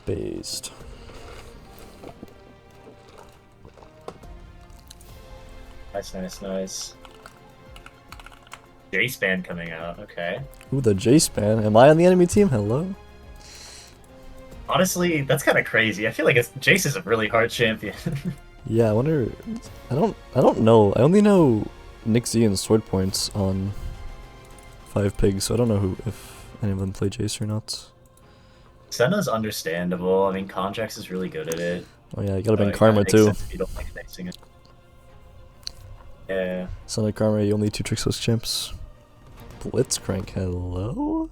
Based. Nice, nice, nice. J-Span coming out, okay. Ooh, the J-Span. Am I on the enemy team? Hello? Honestly, that's kind of crazy. I feel like Jace is a really hard champion. Yeah, I wonder. I don't know. I only know Nick Z and Sword Points on 5 Pigs, so I don't know if any of them play Jace or not. Senna's understandable. I mean, Contracts is really good at it. Oh yeah, you gotta bring It kinda Karma makes too. sense if you don't like mixing it. Yeah. Son of Karma, you only 2 tricks those champs. Blitzcrank, hello?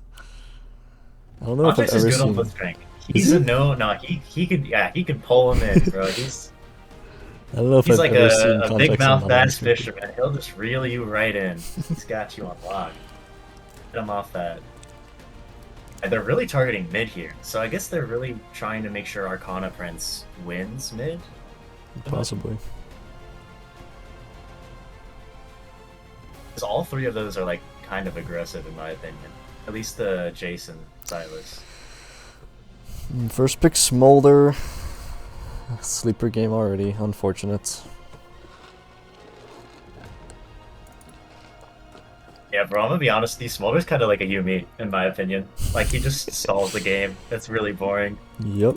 I don't know if I've Contracts is ever good on seen. Blitzcrank. He's a no, he could pull him in, bro. I don't know if He's I've like ever seen a big Contracts on mouth not bass enemy team. fisherman. He'll just reel you right in. He's got you on lock. Get him off that. And they're really targeting mid here, so I guess they're really trying to make sure Arcana Prince wins mid. Possibly. Because all 3 of those are like kind of aggressive in my opinion. At least the Jason Silas. First pick Smolder. Sleeper game already, unfortunate. Yeah, bro, I'm gonna be honest with you, Smolder's kind of like a Yumi, in my opinion. Like, he just stalls the game. That's really boring. Yep.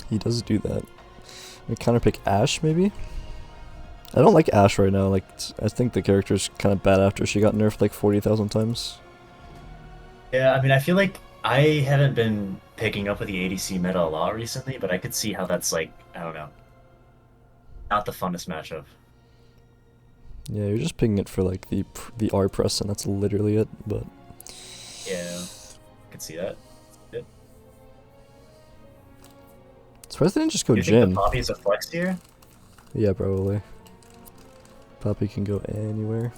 He does do that. We counterpick Ashe, maybe? I don't like Ashe right now. Like, I think the character's kind of bad after she got nerfed like 40,000 times. Yeah, I mean, I feel like I haven't been picking up with the ADC meta a lot recently, but I could see how that's like, I don't know, not the funnest matchup. Yeah, you're just picking it for like the R press, and that's literally it. But Yeah, I could see that. Good. surprised they didn't just go Do you think Jhin. the Poppy's a flex here? Yeah, probably. Poppy can go anywhere.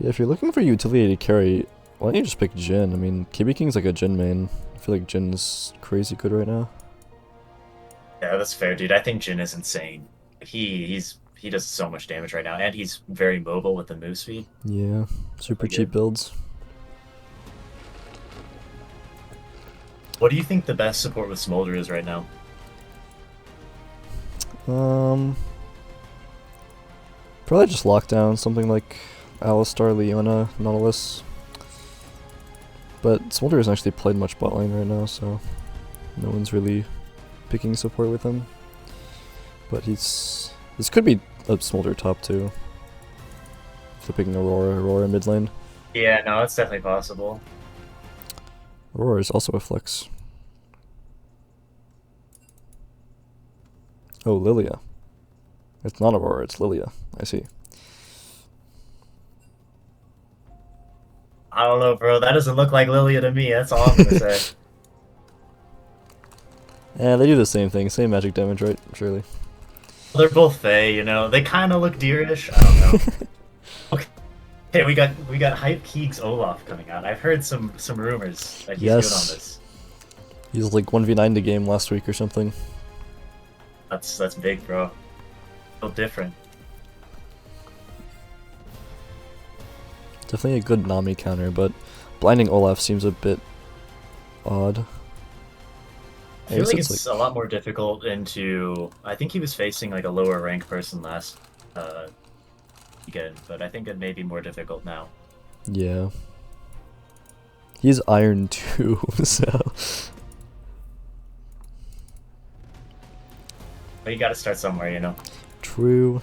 Yeah, if you're looking for utility to carry, why don't you just pick Jhin? I mean, KB King's like a Jhin main. I feel like Jhin is crazy good right now. Yeah, that's fair, dude. I think Jhin is insane. He does so much damage right now, and he's very mobile with the move speed. Yeah, super Really cheap good. builds. What do you think the best support with Smolder is right now? Probably just lockdown, something like Alistar, Leona, Nautilus. But Smolder hasn't actually played much bot lane right now, so no one's really picking support with him. But this could be a Smolder top too. So picking Aurora mid lane. Yeah, no, it's definitely possible. Aurora is also a flex. Oh, Lilia. It's not Aurora, it's Lilia. I see. I don't know, bro. That doesn't look like Lilia to me. That's all I'm gonna say. Yeah, they do the same thing, same magic damage, right? Surely. They're both Fae, you know. They kind of look deerish. I don't know. Okay. Hey, we got Hype Keeks Olaf coming out. I've heard some rumors that he's good on Yes. this. He's like 1v9 the game last week or something. That's big, bro. Feel different. Definitely a good Nami counter, but blinding Olaf seems a bit odd. I feel like it's a lot more difficult into. I think he was facing like a lower rank person last weekend, but I think it may be more difficult now. Yeah. He's Iron 2, so. But you got to start somewhere, you know. True.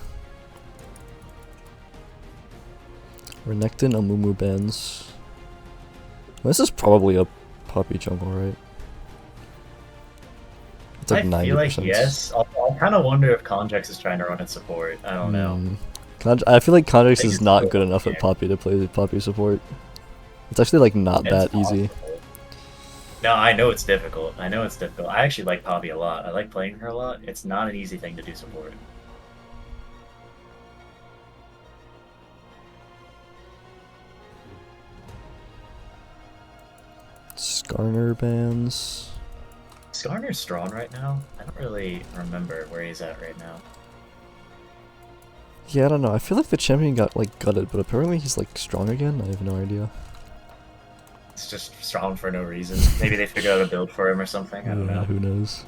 Renekton, Amumu bans. This is probably a Poppy jungle, right? It's like 90%. I feel like yes. I'll kind of wonder if Conjax is trying to run its support. I don't know. I feel like Conjax think is it's not cool. good enough at Yeah. Poppy to play the Poppy support. It's actually like not It's that easy. possible. No, I know it's difficult. I know it's difficult. I actually like Poppy a lot. I like playing her a lot. It's not an easy thing to do support. Skarner bans. Skarner's strong right now. I don't really remember where he's at right now. Yeah, I don't know. I feel like the champion got like gutted, but apparently he's like strong again. I have no idea. It's just strong for no reason. Maybe they figured out a build for him or something. I don't Yeah, know. who knows?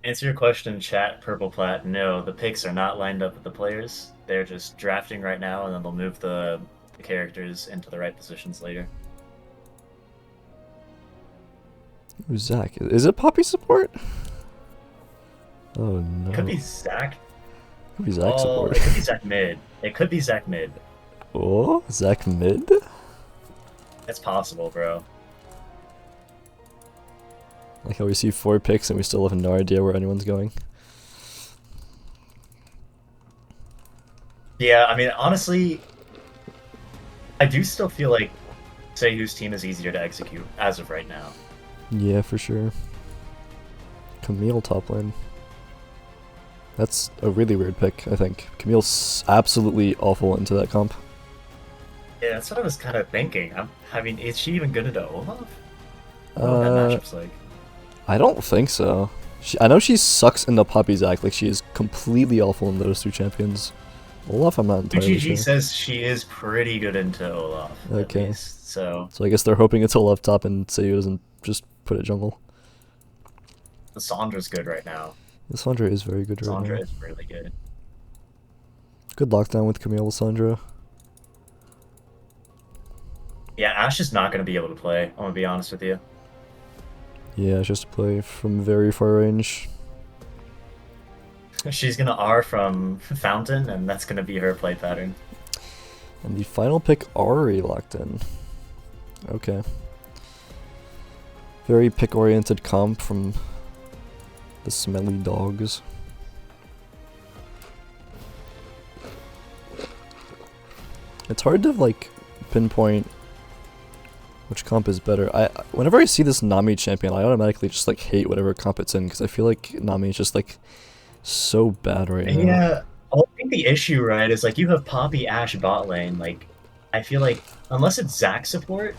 Answer your question, chat, Purple Plat. No, the picks are not lined up with the players. They're just drafting right now, and then they'll move the characters into the right positions later. Who's Zach? Is it Poppy support? Oh no. It could be Zach. Could be Zach Oh, support. it could be Zach mid. It could be Zach mid. Oh, Zach mid? It's possible, bro. Like how we see 4 picks and we still have no idea where anyone's going. Yeah, I mean, honestly, I do still feel like say whose team is easier to execute as of right now. Yeah, for sure. Camille top lane. That's a really weird pick, I think. Camille's absolutely awful into that comp. Yeah, that's what I was kind of thinking. I mean, is she even good into Olaf? I don't know what that matchup's like. I don't think so. I know she sucks in the Poppy Zac, like she is completely awful in those 2 champions. Olaf, I'm not entirely sure. GG says she is pretty good into Olaf. Okay. Least, so I guess they're hoping it's Olaf top and Seiyu doesn't just put it jungle. Sandra's good right now. Lissandra is very good right now. Sandra is really good. Good lockdown with Camille Lissandra. Yeah, Ash is not going to be able to play. I'm going to be honest with you. Yeah, it's just to play from very far range. She's going to R from Fountain, and that's going to be her play pattern. And the final pick already locked in. Okay. Very pick-oriented comp from the Smelly dogs. It's hard to like pinpoint which comp is better. Whenever I see this Nami champion, I automatically just like hate whatever comp it's in because I feel like Nami is just like so bad right now. Yeah, I think the issue, right, is like you have Poppy Ash bot lane. Like, I feel like unless it's Zac support,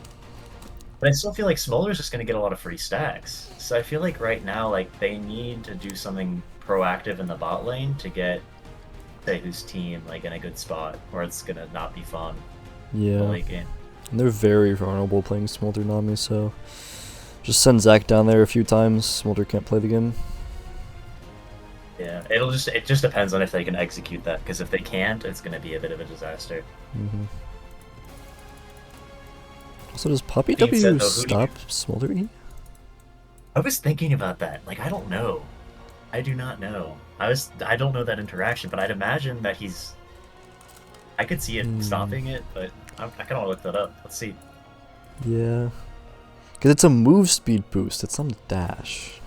but I still feel like Smolder's just gonna get a lot of free stacks. So I feel like right now, like they need to do something proactive in the bot lane to get say whose team like in a good spot, or it's gonna not be fun. Yeah. Late game. And they're very vulnerable playing Smolder Nami, so just send Zac down there a few times. Smolder can't play the game. Yeah, it just depends on if they can execute that, because if they can't, it's gonna be a bit of a disaster. Also, does Poppy Being W said, though, stop Smolder E? I was thinking about that. Like, I don't know. I do not know. I don't know that interaction, but I'd imagine that he's. I could see it stopping it, but I kind of want to look that up. Let's see. Yeah. Because it's a move speed boost. It's on the dash.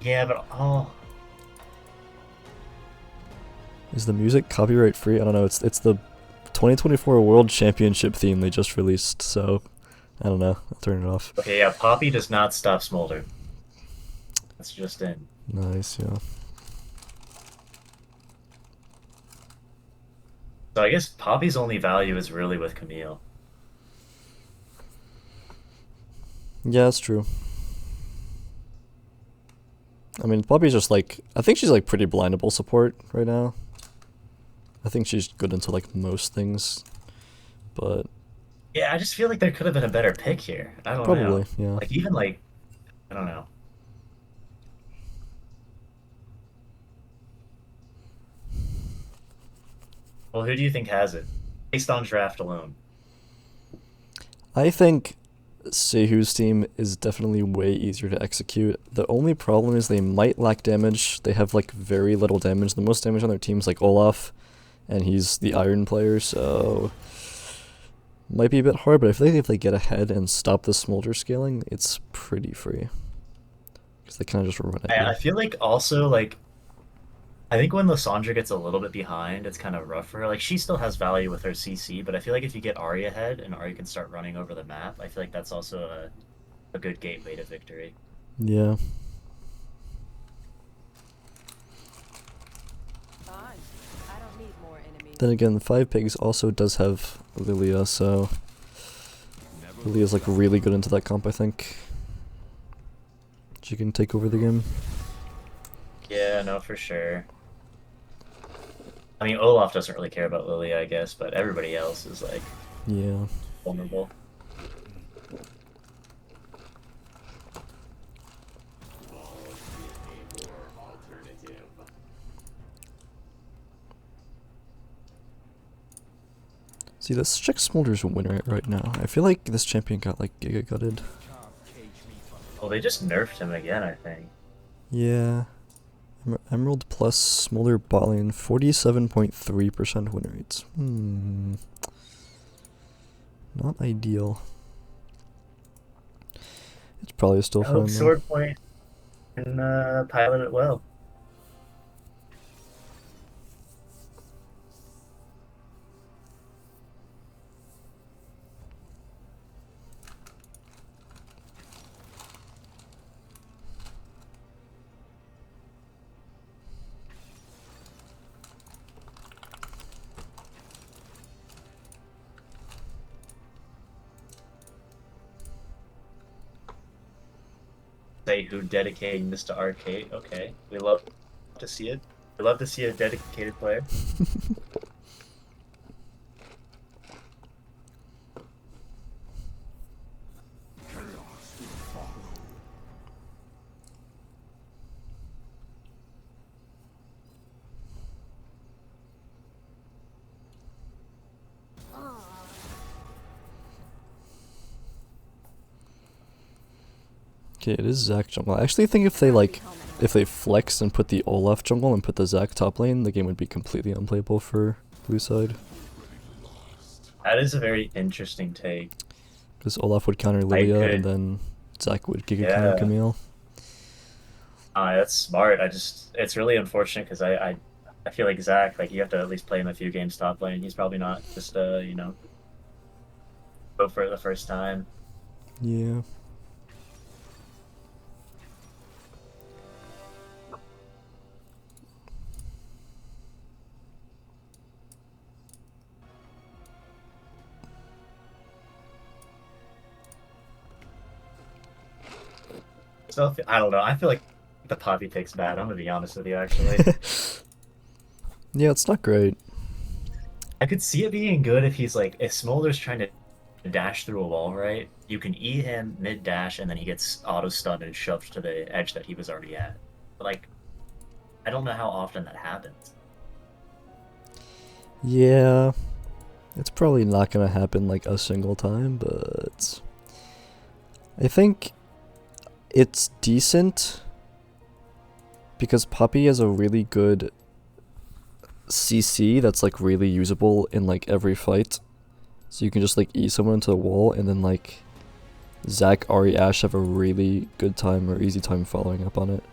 Yeah, but oh. Is the music copyright free? I don't know. It's the 2024 World Championship theme they just released, so I don't know. I'll turn it off. Okay, yeah, Poppy does not stop Smolder. That's just in. Nice, yeah. So I guess Poppy's only value is really with Camille. Yeah, that's true. I mean, Poppy's just like, I think she's like pretty blindable support right now. I think she's good into like most things, but Yeah, I just feel like there could have been a better pick here. I don't know. probably, yeah. Like even like, I don't know. Well, who do you think has it? Based on draft alone. I think Seihu's team is definitely way easier to execute. The only problem is they might lack damage. They have like very little damage. The most damage on their team is like Olaf, and he's the Iron player, so might be a bit hard, but I feel like if they get ahead and stop the Smolder scaling, it's pretty free. Because they kind of just run it. I feel like also like I think when Lissandra gets a little bit behind, it's kind of rough for her. Like she still has value with her CC, but I feel like if you get Ahri ahead and Ahri can start running over the map, I feel like that's also a good gateway to victory. Yeah. Then again, 5 Pigs also does have Lilia, so Lilia's like really good into that comp, I think. She can take over the game. Yeah, no, for sure. I mean, Olaf doesn't really care about Lily, I guess, but everybody else is like Yeah. vulnerable. See, let's check Smolder's win rate right now. I feel like this champion got like giga gutted. Well, they just nerfed him again, I think. Yeah. Emerald plus Smolder bot lane, 47.3% win rates. Not ideal. It's probably still I hope fun though. Sword Point can pilot it well. Say who dedicating this to Arcade. Okay, we love to see it. We love to see a dedicated player. Okay, it is Zac jungle. I actually think if they flex and put the Olaf jungle and put the Zac top lane, the game would be completely unplayable for blue side. That is a very interesting take. Because Olaf would counter Lilia and then Zac would giga counter Camille. That's smart. It's really unfortunate because I feel like Zac, like you have to at least play him a few games top lane. He's probably not just you know, go for it the first time. Yeah. So I don't know. I feel like the Poppy pick's bad. I'm gonna be honest with you, actually. Yeah, it's not great. I could see it being good if he's like, if Smolder's trying to dash through a wall, right? You can E him mid dash, and then he gets auto stunned and shoved to the edge that he was already at. But like, I don't know how often that happens. Yeah. It's probably not gonna happen like a single time, but I think it's decent because Poppy has a really good CC that's like really usable in like every fight. So you can just like E someone into the wall and then like Zac, Ahri, Ashe have a really good time or easy time following up on it.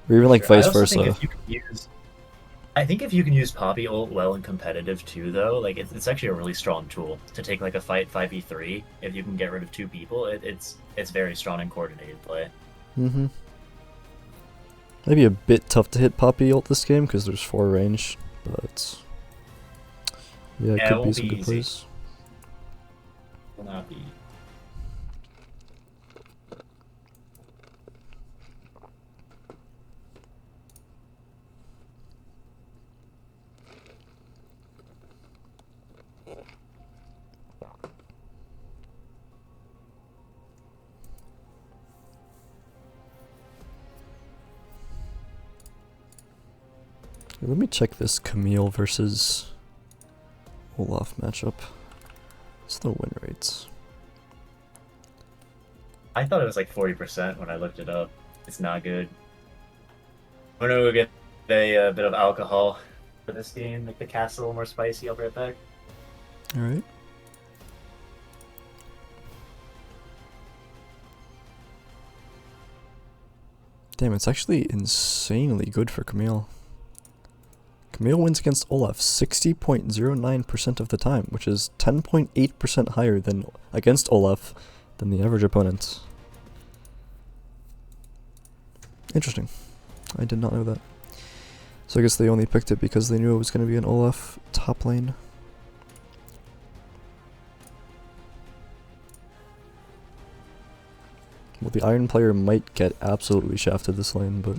Or even like vice versa. I think if you can use Poppy ult well in competitive too, though, like it's actually a really strong tool to take like a fight 5v3. If you can get rid of two people, it's very strong in coordinated play. Maybe a bit tough to hit Poppy ult this game because there's 4 range, but yeah, it could be some good plays. Will not be. Let me check this Camille versus Olaf matchup. What's the win rates? I thought it was like 40% when I looked it up. It's not good. I'm gonna go get a bit of alcohol for this game, make the cast a little more spicy. I'll be right back. Alright. Damn, it's actually insanely good for Camille. Camille wins against Olaf 60.09% of the time, which is 10.8% higher than against Olaf than the average opponent. Interesting. I did not know that. So I guess they only picked it because they knew it was going to be an Olaf top lane. Well, the Iron player might get absolutely shafted this lane, but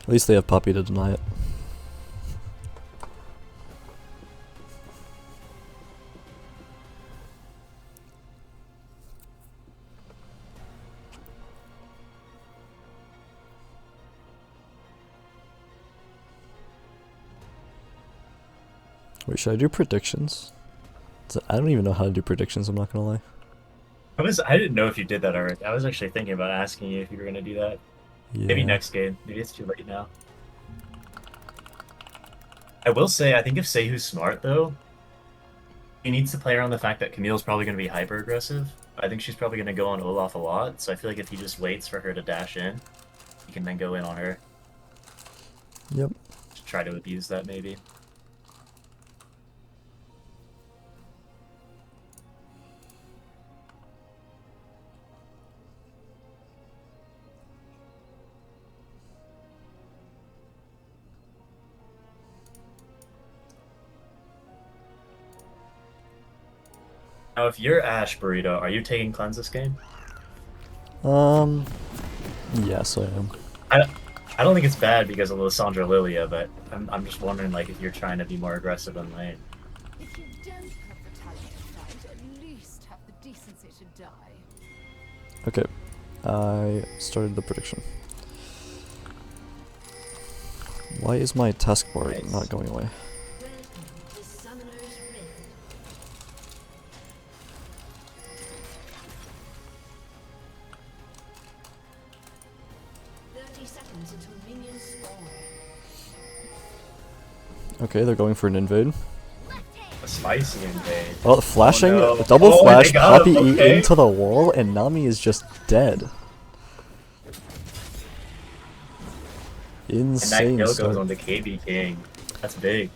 at least they have Poppy to deny it. Wait, should I do predictions? I don't even know how to do predictions, I'm not gonna lie. I didn't know if you did that already. I was actually thinking about asking you if you were gonna do that. Yeah. Maybe next game. Maybe it's too late now. I will say, I think if Seihu's smart though, he needs to play around the fact that Camille's probably gonna be hyper aggressive. I think she's probably gonna go on Olaf a lot, so I feel like if he just waits for her to dash in, he can then go in on her. Yep. Just try to abuse that maybe. Now, if you're Ash Burrito, are you taking cleanse this game? Yes, I am. I don't think it's bad because of Lysandra Lilia, but I'm just wondering like if you're trying to be more aggressive in lane. If you don't have the talent to fight, at least have the decency to die. Okay, I started the prediction. Why is my taskbar Nice. not going away? Okay, they're going for an invade. A spicy invade. Oh, flashing, Oh, no. double Oh, flash, they got Poppy him, E okay. into the wall, and Nami is just dead. And that Insane kill start. goes on to KB King. That's big.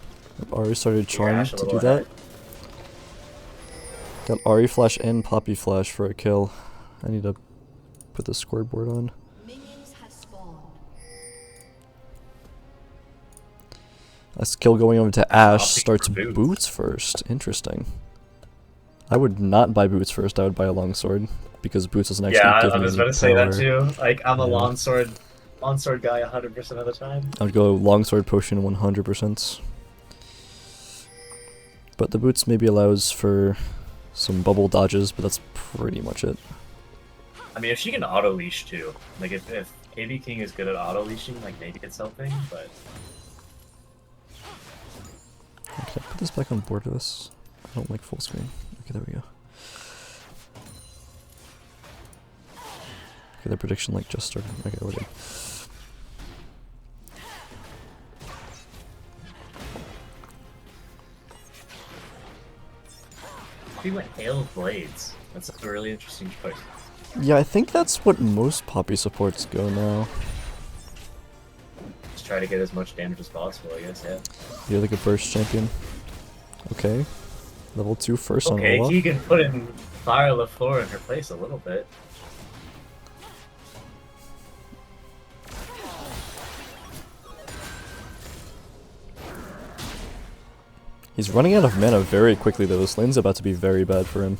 Ari started trying Ash a to do little that. ahead. Got Ari flash and Poppy flash for a kill. I need to put the scoreboard on. Minions have spawned. This kill going over to Ash Opting starts for boots. boots first. Interesting. I would not buy boots first. I would buy a longsword because boots doesn't actually Yeah, give I me was any about to say that power. too. Like I'm a Yeah. longsword guy 100% of the time. I would go longsword potion 100%. But the boots maybe allows for some bubble dodges, but that's pretty much it. I mean, if she can auto leash too, like if KB King is good at auto leashing, like maybe it's something. But Okay, put this back on board with us. I don't like full screen. Okay, there we go. Okay, the prediction like just started. Okay, we're good. he went Hail of Blades. That's a really interesting choice. Yeah, I think that's what most Poppy supports go now. Just try to get as much damage as possible, I guess. Yeah. You're like a burst champion. Okay. Level 2 first on Okay, Olaf. he can put in Fire LaFleur in her place a little bit. He's running out of mana very quickly though. This lane's about to be very bad for him.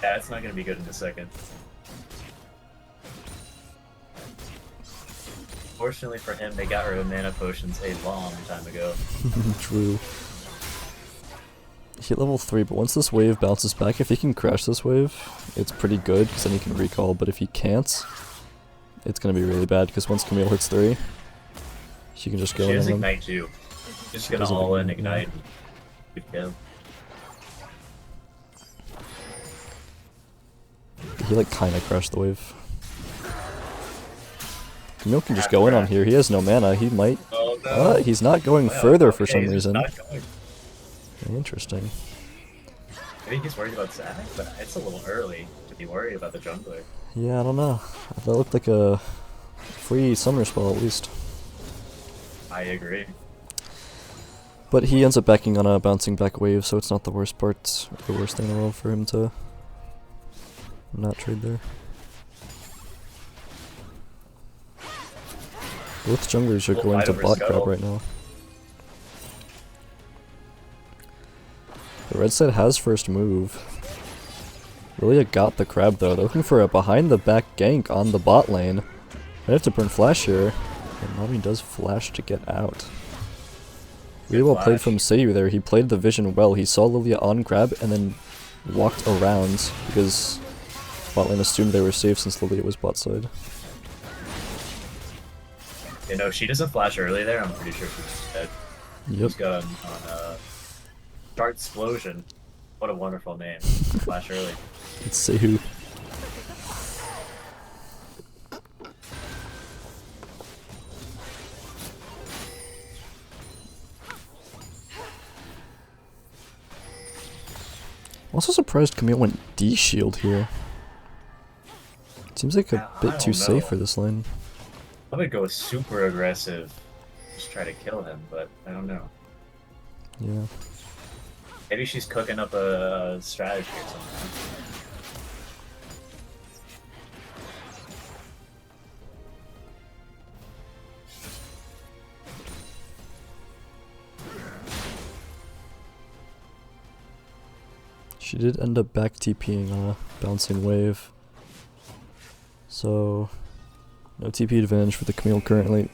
Yeah, it's not gonna be good in a second. Fortunately for him, they got rid of mana potions a long time ago. True. He hit level 3, but once this wave bounces back, if he can crash this wave, it's pretty good, because then he can recall, but if he can't, it's going to be really bad, because once Camille hits 3, she can just go She in has on him. Ignite too. Just gonna does have all in Ignite, Ignite. Good kill. He like kinda crashed the wave. Camille can just go in on here, he has no mana, he might... Oh no! he's not going Wow, further for okay, some he's just reason. not going. Interesting. I think he's worried about Zac, but it's a little early to be worried about the jungler. Yeah, I don't know. That looked like a free summer spell at least. I agree. But he ends up backing on a bouncing back wave, so it's not the worst part, the worst thing in the world for him to not trade there. Both junglers are We'll going fight to over bot Scuttle. grab right now. The red side has first move. Lilia got the crab though. They're looking for a behind the back gank on the bot lane. They have to burn flash here. And Nami does flash to get out. Really well played from Seiyu there. He played the vision well. He saw Lilia on grab and then walked around because bot lane assumed they were safe since Lilia was bot side. You know, if she doesn't flash early there, I'm pretty sure she's dead. Yep. She's got on Start Explosion. What a wonderful name. Flash early. It's Seiyu. I'm also surprised Camille went D-shield here. Seems like a bit too safe for this lane. I would go super aggressive. Just try to kill him, but I don't know. Yeah. Maybe she's cooking up a strategy or something. She did end up back TPing on a bouncing wave. So, no TP advantage for the Camille currently.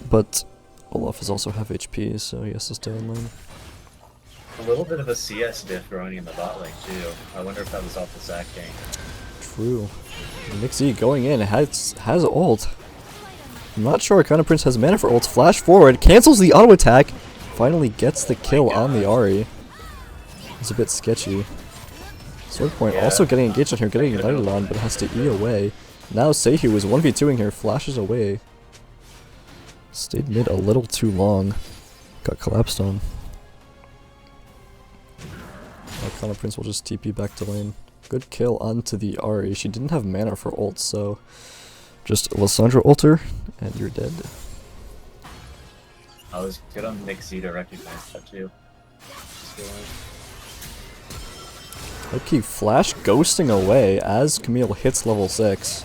But Olaf is also half HP, so he has to stay in lane. A little bit of a CS diff growing in the bot lane too. I wonder if that was off the Zac gank. True. Nixie going in, has ult. I'm not sure Arcana Prince has mana for ult. Flash forward, cancels the auto attack, finally gets the kill on the Ahri. It's a bit sketchy. Sword Point also getting engaged on here, getting ignited on, but has to E away. Now Seiyu is 1v2ing here, flashes away. Stayed mid a little too long. Got collapsed on. Arcana Prince will just TP back to lane. Good kill onto the Ahri. She didn't have mana for ult, so just Lissandra ulter, and you're dead. I was good on Nixie to recognize that too. Okay, flash ghosting away as Camille hits level 6.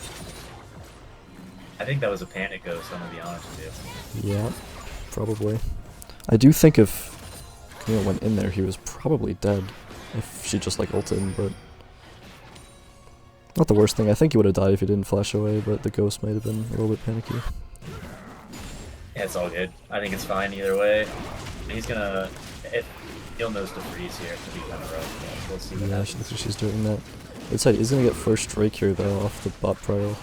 I think that was a panic ghost, I'm gonna be honest with you. Yeah, probably. I do think if Camille went in there, he was probably dead. If she just like ulted, but not the worst thing. I think he would have died if he didn't flash away, but the ghost might have been a little bit panicky. Yeah, it's all good. I think it's fine either way. He's gonna... He'll knows to freeze here to be kind of rough. We'll see what happens. She looks like she's doing that. It's like he's gonna get first strike here though off the bot prio.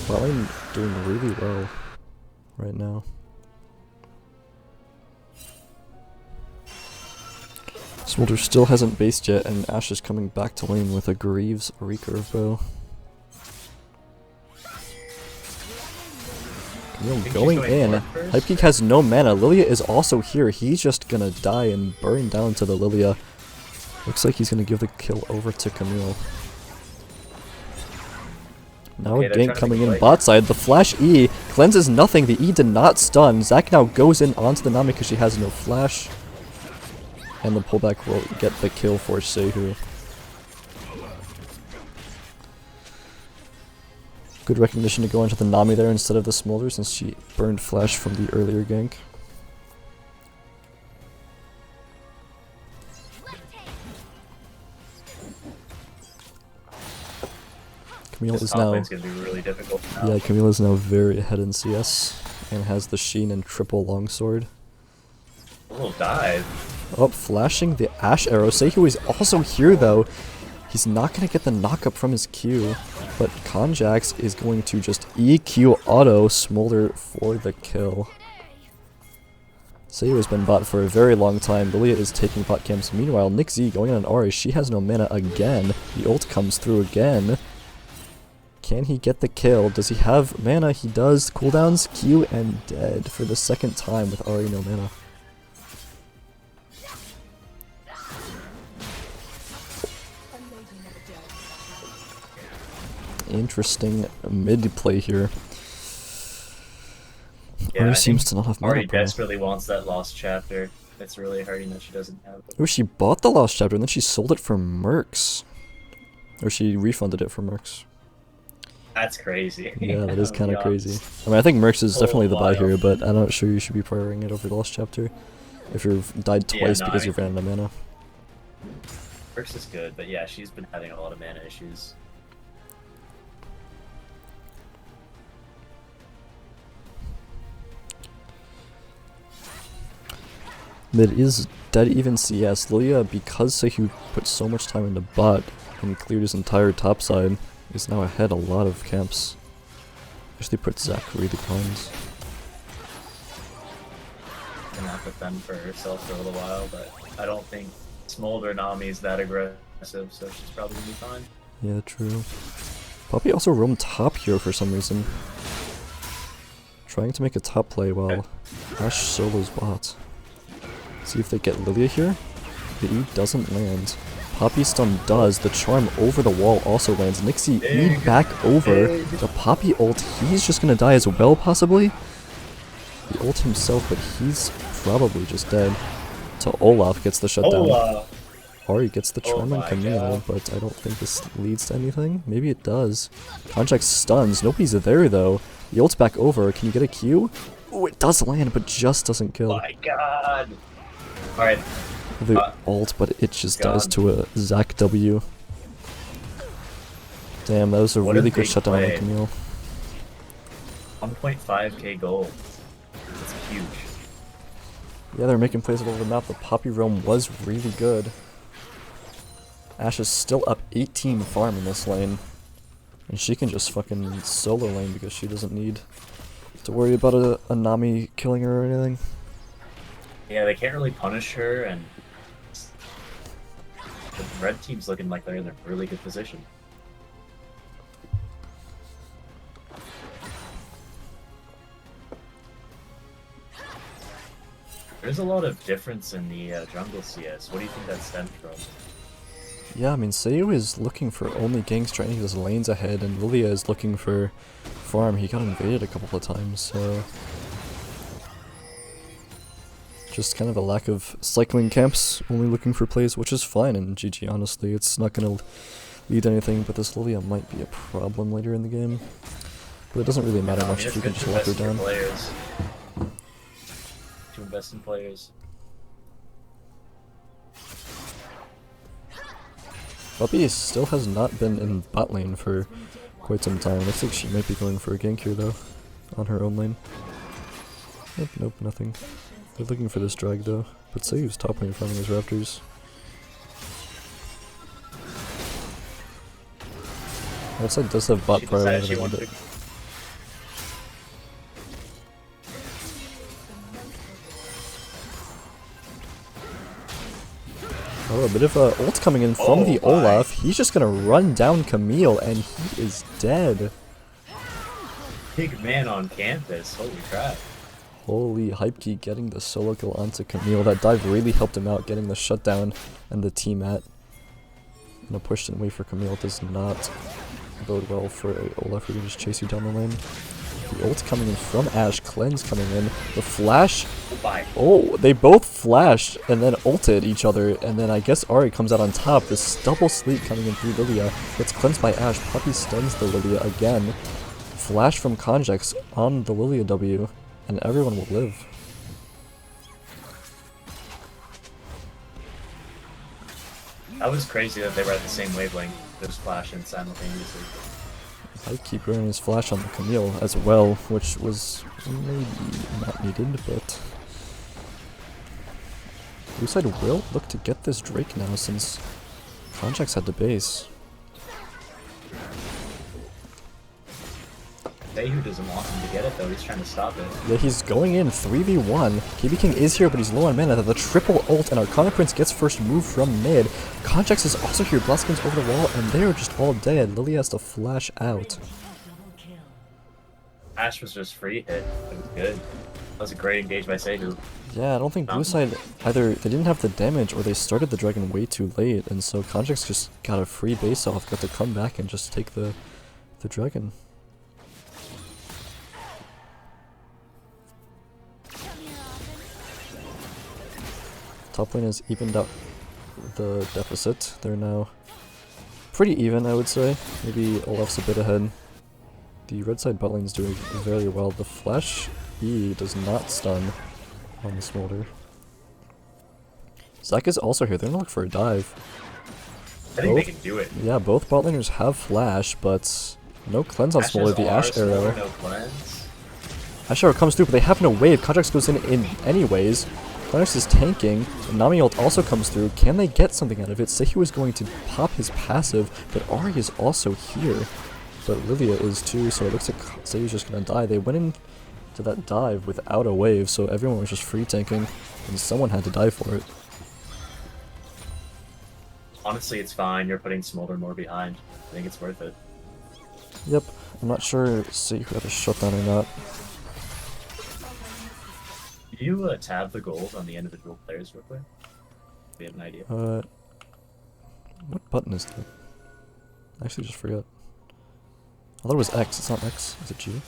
Bot lane doing really well right now. Smolder still hasn't based yet, and Ashe is coming back to lane with a Greaves recurve bow. Camille going in. Hypegeek has no mana. Lilia is also here. He's just gonna die and burn down to the Lilia. Looks like he's gonna give the kill over to Camille. Now a gank coming in bot side. The flash E cleanses nothing. The E did not stun. Zac now goes in onto the Nami because she has no flash. And the pullback will get the kill for Seiyu. Good recognition to go into the Nami there instead of the Smolder since she burned flash from the earlier gank. Camille is now... Gonna be really difficult now. Yeah, Camille is now very ahead in CS and has the Sheen and triple longsword. A little dive. Oh, flashing the Ashe arrow. Seiyu is also here though. He's not going to get the knock up from his Q, but Konjax is going to just EQ auto Smolder for the kill. Seiyu has been bot for a very long time. Lilia is taking bot camps. Meanwhile, Nick Z going on Ahri. She has no mana again. The ult comes through again. Can he get the kill? Does he have mana? He does. Cooldowns, Q, and dead for the second time with Ahri no mana. Interesting mid play here. Yeah, Ahri seems to not have mana. Ahri desperately wants that lost chapter. It's really hurting that she doesn't have it. Oh, she bought the lost chapter and then she sold it for Mercs. Or she refunded it for Mercs. That's crazy. Yeah, that is kind of crazy. I mean, I think Mercs is definitely the buy wild. here, but I'm not sure you should be prioritizing it over the lost chapter if you've died twice because you ran out of mana. Perks is good, but yeah, she's been having a lot of mana issues. Mid is dead even CS. Lilia, because Sehu put so much time into bot and cleared his entire top side, is now ahead a lot of camps. Actually put Zac really behind. Gonna have to fend for herself for a little while, but I don't think Smolder Nami is that aggressive, so she's probably gonna be fine. Yeah, true. Poppy also roamed top here for some reason. Trying to make a top play while Ash solos bot. See if they get Lilia here. The E doesn't land. Poppy stun does. The charm over the wall also lands. Nixie E back over. The Poppy ult, he's just gonna die as well, possibly. The ult himself, but he's probably just dead. So Olaf gets the shutdown. Ari gets the charm on Camille, but I don't think this leads to anything. Maybe it does. Conjax stuns. Nobody's there though. The ult's back over. Can you get a Q? Oh, it does land, but just doesn't kill. Oh my god! Alright. The ult, but it just dies to a Zac W. Damn, that was a really good shutdown on Camille. 1.5k gold. That's huge. Yeah, they're making plays all over the map. The Poppy roam was really good. Ash is still up 18 farm in this lane. And she can just fucking solo lane because she doesn't need to worry about a Nami killing her or anything. Yeah, they can't really punish her, and the red team's looking like they're in a really good position. There's a lot of difference in the jungle CS. What do you think that stems from? Yeah, I mean, Seiyu is looking for only ganks, trying to get his lanes ahead, and Lilia is looking for farm. He got invaded a couple of times, so... just kind of a lack of cycling camps, only looking for plays, which is fine in GG, honestly. It's not going to lead to anything, but this Lilia might be a problem later in the game. But it doesn't really matter much if you can just lock her down. To invest in players. Poppy still has not been in bot lane for quite some time. Looks like she might be going for a gank here though, on her own lane. Nope, nope, nothing. They're looking for this drag though, but Seiyu's top lane farming his raptors. Outside does have bot prior when they want it. Oh, a bit of a ult coming in from the Olaf. He's just gonna run down Camille and he is dead. Big man on campus, holy crap. Holy Hypekey getting the solo kill onto Camille. That dive really helped him out, getting the shutdown and the team at. And a push away for Camille does not bode well for Olaf who can just chase you down the lane. The ult coming in from Ash, cleanse coming in, the flash. Oh, they both flashed and then ulted each other, and then I guess Ari comes out on top. This double sleep coming in through Lilia gets cleansed by Ash. Poppy stuns the Lilia again. Flash from Conjax on the Lilia W, and everyone will live. That was crazy that they were at the same wavelength, just flashing simultaneously. I keep running his flash on the Camille as well, which was maybe not needed, but... Blue side will look to get this Drake now since Conjax had the base. Seiyuu doesn't want him to get it though, he's trying to stop it. Yeah, he's going in 3v1. KB King is here, but he's low on mana. The triple ult, and Arcana Prince gets first move from mid. Conjax is also here, Blosskins over the wall, and they are just all dead. Lilia has to flash out. Ash was just free hit, it was good. That was a great engage by Seiyuu. Yeah, I don't think blue side, either they didn't have the damage or they started the dragon way too late, and so Conjax just got a free base off, got to come back and just take the dragon. Top lane has evened out the deficit. They're now pretty even, I would say. Maybe Olaf's a bit ahead. The red side bot lane is doing very well. The flash E does not stun on the Smolder. Zach is also here. They're gonna look for a dive. I think they can do it. Yeah, both bot laners have flash, but no cleanse on Ashe Smelly. has The R, Ashe arrow. Smelly, no cleanse. Ashe arrow comes through, but they have no wave. Contracts goes in anyways. Cleanse is tanking. And Nami ult also comes through. Can they get something out of it? Sehi was going to pop his passive, but Ari is also here. But Lilia is too, so it looks like Sehi's just gonna die. They went into that dive without a wave, so everyone was just free tanking, and someone had to die for it. Honestly, it's fine. You're putting Smolder more behind. I think it's worth it. Yep, I'm not sure Sehi had a shutdown or not. Do you tab the gold on the individual players real quick? Do you have an idea? What button is that? I actually just forgot. I thought it was X, it's not X. Is it G?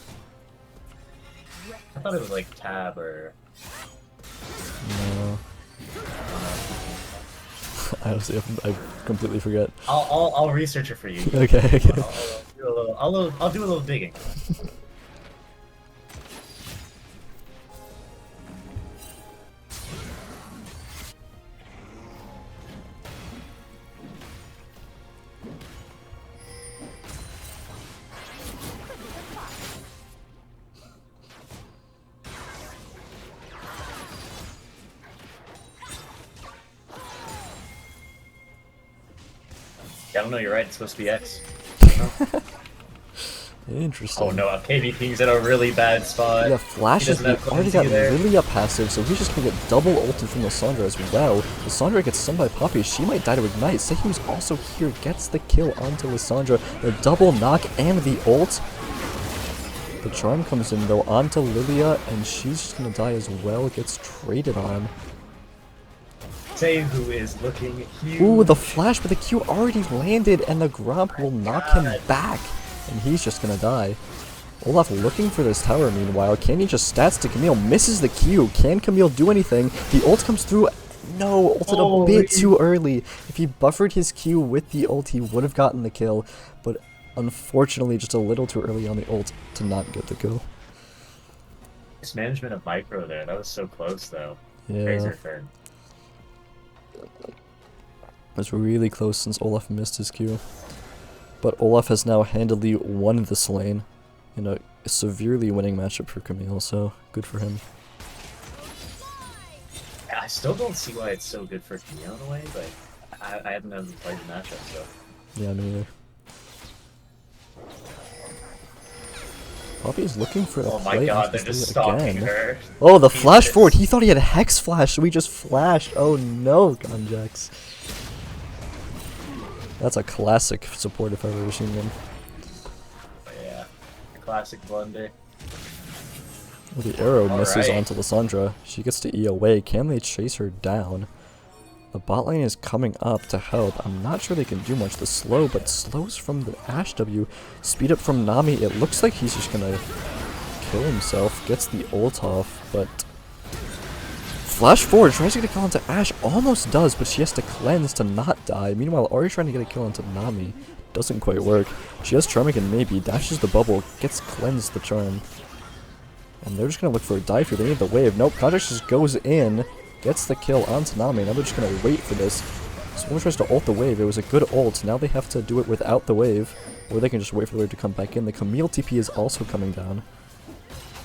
I thought it was like tab or... No. I honestly, I completely forget. I'll research it for you. Okay, okay. I'll do a little digging. I don't know, you're right, it's supposed to be X. Interesting. Oh no, KVP's in a really bad spot. Yeah, Flash is already got Lilia passive, so he's just gonna get double ulted from Lissandra as well. Lissandra gets stunned by Poppy, she might die to Ignite. Sehi was also here, gets the kill onto Lissandra. The double knock and the ult. The charm comes in though onto Lilia, and she's just gonna die as well, gets traded on. Sehu is looking huge. Ooh, the flash, but the Q already landed, and the Gromp will knock him back, and he's just gonna die. Olaf looking for this tower meanwhile. Can he just stats to Camille? Misses the Q. Can Camille do anything? The ult comes through. No, ulted a bit too early. If he buffered his Q with the ult, he would have gotten the kill, but unfortunately just a little too early on the ult to not get the kill. This management of micro there, that was so close though. Yeah. Razor turn. It was really close since Olaf missed his Q. But Olaf has now handily won this lane in a severely winning matchup for Camille, so good for him. I still don't see why it's so good for Camille in a way, but I haven't ever played the matchup, so. Yeah, me either. Poppy is looking for the Oh my god, they're just stalking her. Oh, the flash forward! He thought he had a Hex Flash, so he just flashed. Oh no, Gunjax. That's a classic support if I've ever seen one. Yeah, a classic blunder. Well, the arrow misses right. onto Lissandra. She gets to E away. Can they chase her down? The bot lane is coming up to help. I'm not sure they can do much. The slow, but slows from the Ashe W. Speed up from Nami. It looks like he's just gonna kill himself. Gets the ult off, but... Flash forward, tries to get a kill onto Ashe. Almost does, but she has to cleanse to not die. Meanwhile, Ari trying to get a kill onto Nami. Doesn't quite work. She has Charm again, maybe. Dashes the bubble. Gets cleansed the Charm. And they're just gonna look for a dive here. They need the wave. Nope, Contract just goes in. Gets the kill onto Nami. Now they're just gonna wait for this. Someone tries to ult the wave. It was a good ult. Now they have to do it without the wave. Or they can just wait for the wave to come back in. The Camille TP is also coming down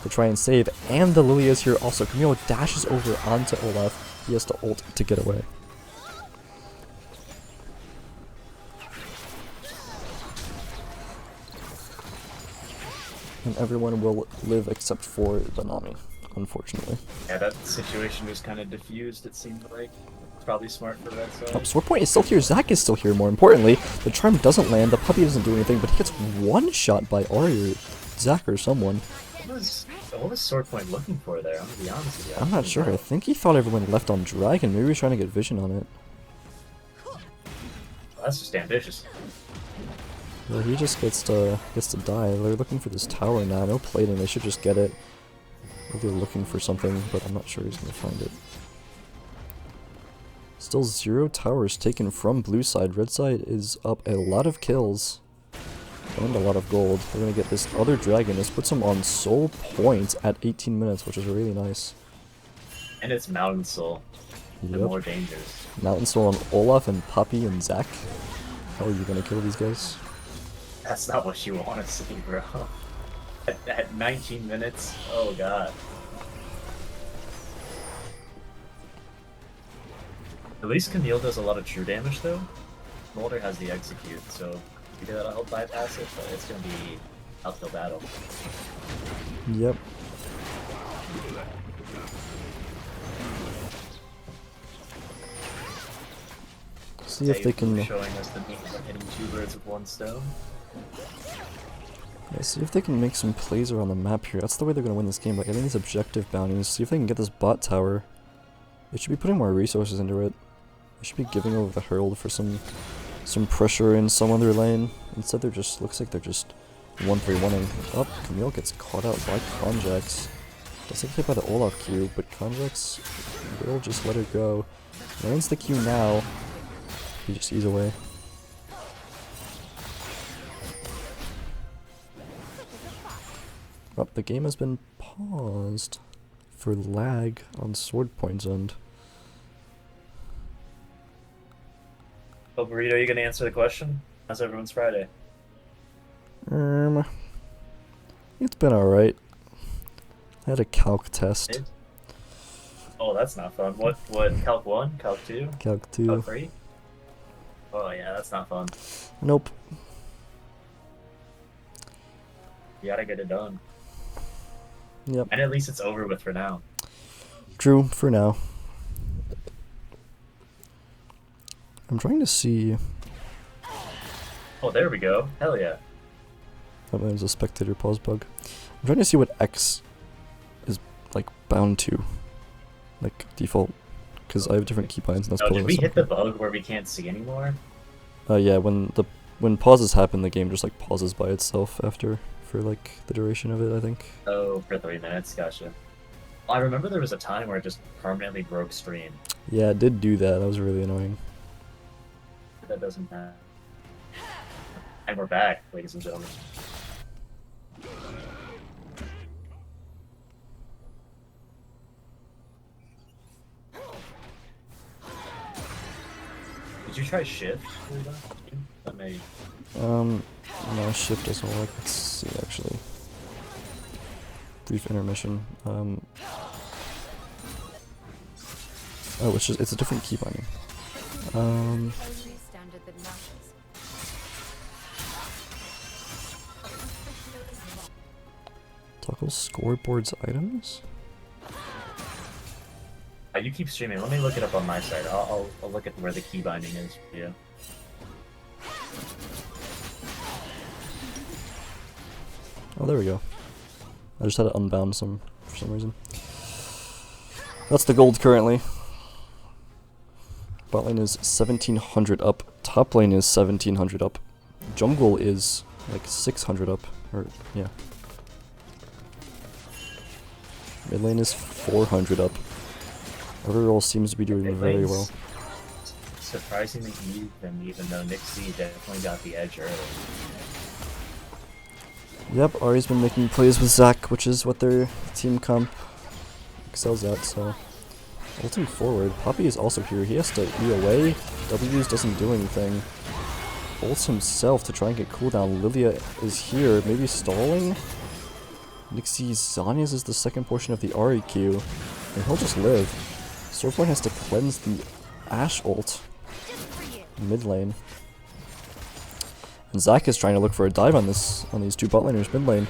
to try and save. And the Lilia is here also. Camille dashes over onto Olaf. He has to ult to get away. And everyone will live except for the Nami, unfortunately. Yeah, that situation was kind of diffused, it seemed like. It's probably smart for that side. Oh, Sword Point is still here, Zac is still here, more importantly. The Charm doesn't land, the Puppy doesn't do anything, but he gets one-shot by Ari or Zac or someone. What was Sword Point looking for there? I'm gonna be honest with you. I'm not sure, I think he thought everyone left on Dragon, maybe he was trying to get vision on it. Well, that's just ambitious. Well, he just gets to die. They're looking for this tower now, no plating, they should just get it. Or they're looking for something, but I'm not sure he's gonna find it. Still 0 towers taken from blue side. Red side is up a lot of kills and a lot of gold. They're gonna get this other dragon. This puts them on soul points at 18 minutes, which is really nice. And it's Mountain Soul. the Yep. more dangerous. Mountain Soul on Olaf and Poppy and Zac. How are you gonna kill these guys? That's not what you want to see, bro. At 19 minutes? Oh god. At least Camille does a lot of true damage though. Mulder has the execute, so maybe that'll help bypass it, but it's gonna be uphill battle. Yep. See if they can. Showing us the means of hitting two birds with one stone. Yeah, see if they can make some plays around the map here. That's the way they're gonna win this game. Like getting these objective bounties. See if they can get this bot tower. They should be putting more resources into it. They should be giving over the Herald for some pressure in some other lane. Instead, they're just looks like they're just 1-3-1ing. Oh, Camille gets caught out by Conjax. Does get hit by the Olaf Q, but Conjax will just let her go. Lands the Q now. He just ease away. Oh, the game has been paused for lag on Sword Point's end. Oh, Burrito, you gonna answer the question? How's everyone's Friday? It's been alright. I had a calc test. Oh, that's not fun. What, Calc 1? Calc 2? Calc 2. Calc 3? Oh yeah, that's not fun. Nope. You gotta get it done. Yep. And at least it's over with for now. True, for now. I'm trying to see... Oh, there we go. Hell yeah. Oh, there's a spectator pause bug. I'm trying to see what X is, like, bound to. Like, default. Because I have different keybinds and that's Oh, pulling did we us hit up. the bug where we can't see anymore? Yeah, when pauses happen, the game just, like, pauses by itself after, for, like, the duration of it, I think. Oh, for 3 minutes. Gotcha. I remember there was a time where it just permanently broke stream. Yeah, it did do that. That was really annoying. That doesn't matter. And we're back, ladies and gentlemen. Did you try shift? That may... No, shift doesn't work. Let's see, actually. Brief intermission. Oh, it's a different key binding. Only standard that matters. Toggle scoreboards items? You keep streaming. Let me look it up on my side. I'll look at where the key binding is for you. Oh, there we go. I just had to unbound some for some reason. That's the gold currently. Bot lane is 1700 up. Top lane is 1700 up. Jungle is like 600 up. Or, yeah. Mid lane is 400 up. Overall seems to be doing very well. Surprisingly even, even though Nick C definitely got the edge early. Yep, Ari's been making plays with Zac, which is what their team comp excels at, so... Ulting forward. Poppy is also here. He has to E away. W's doesn't do anything. Ults himself to try and get cooldown. Lilia is here, maybe stalling? Nixie's Zanya's is the second portion of the Ari Q, and he'll just live. Swordpoint has to cleanse the Ashe ult mid lane. And Zac is trying to look for a dive on these two bot laners mid lane.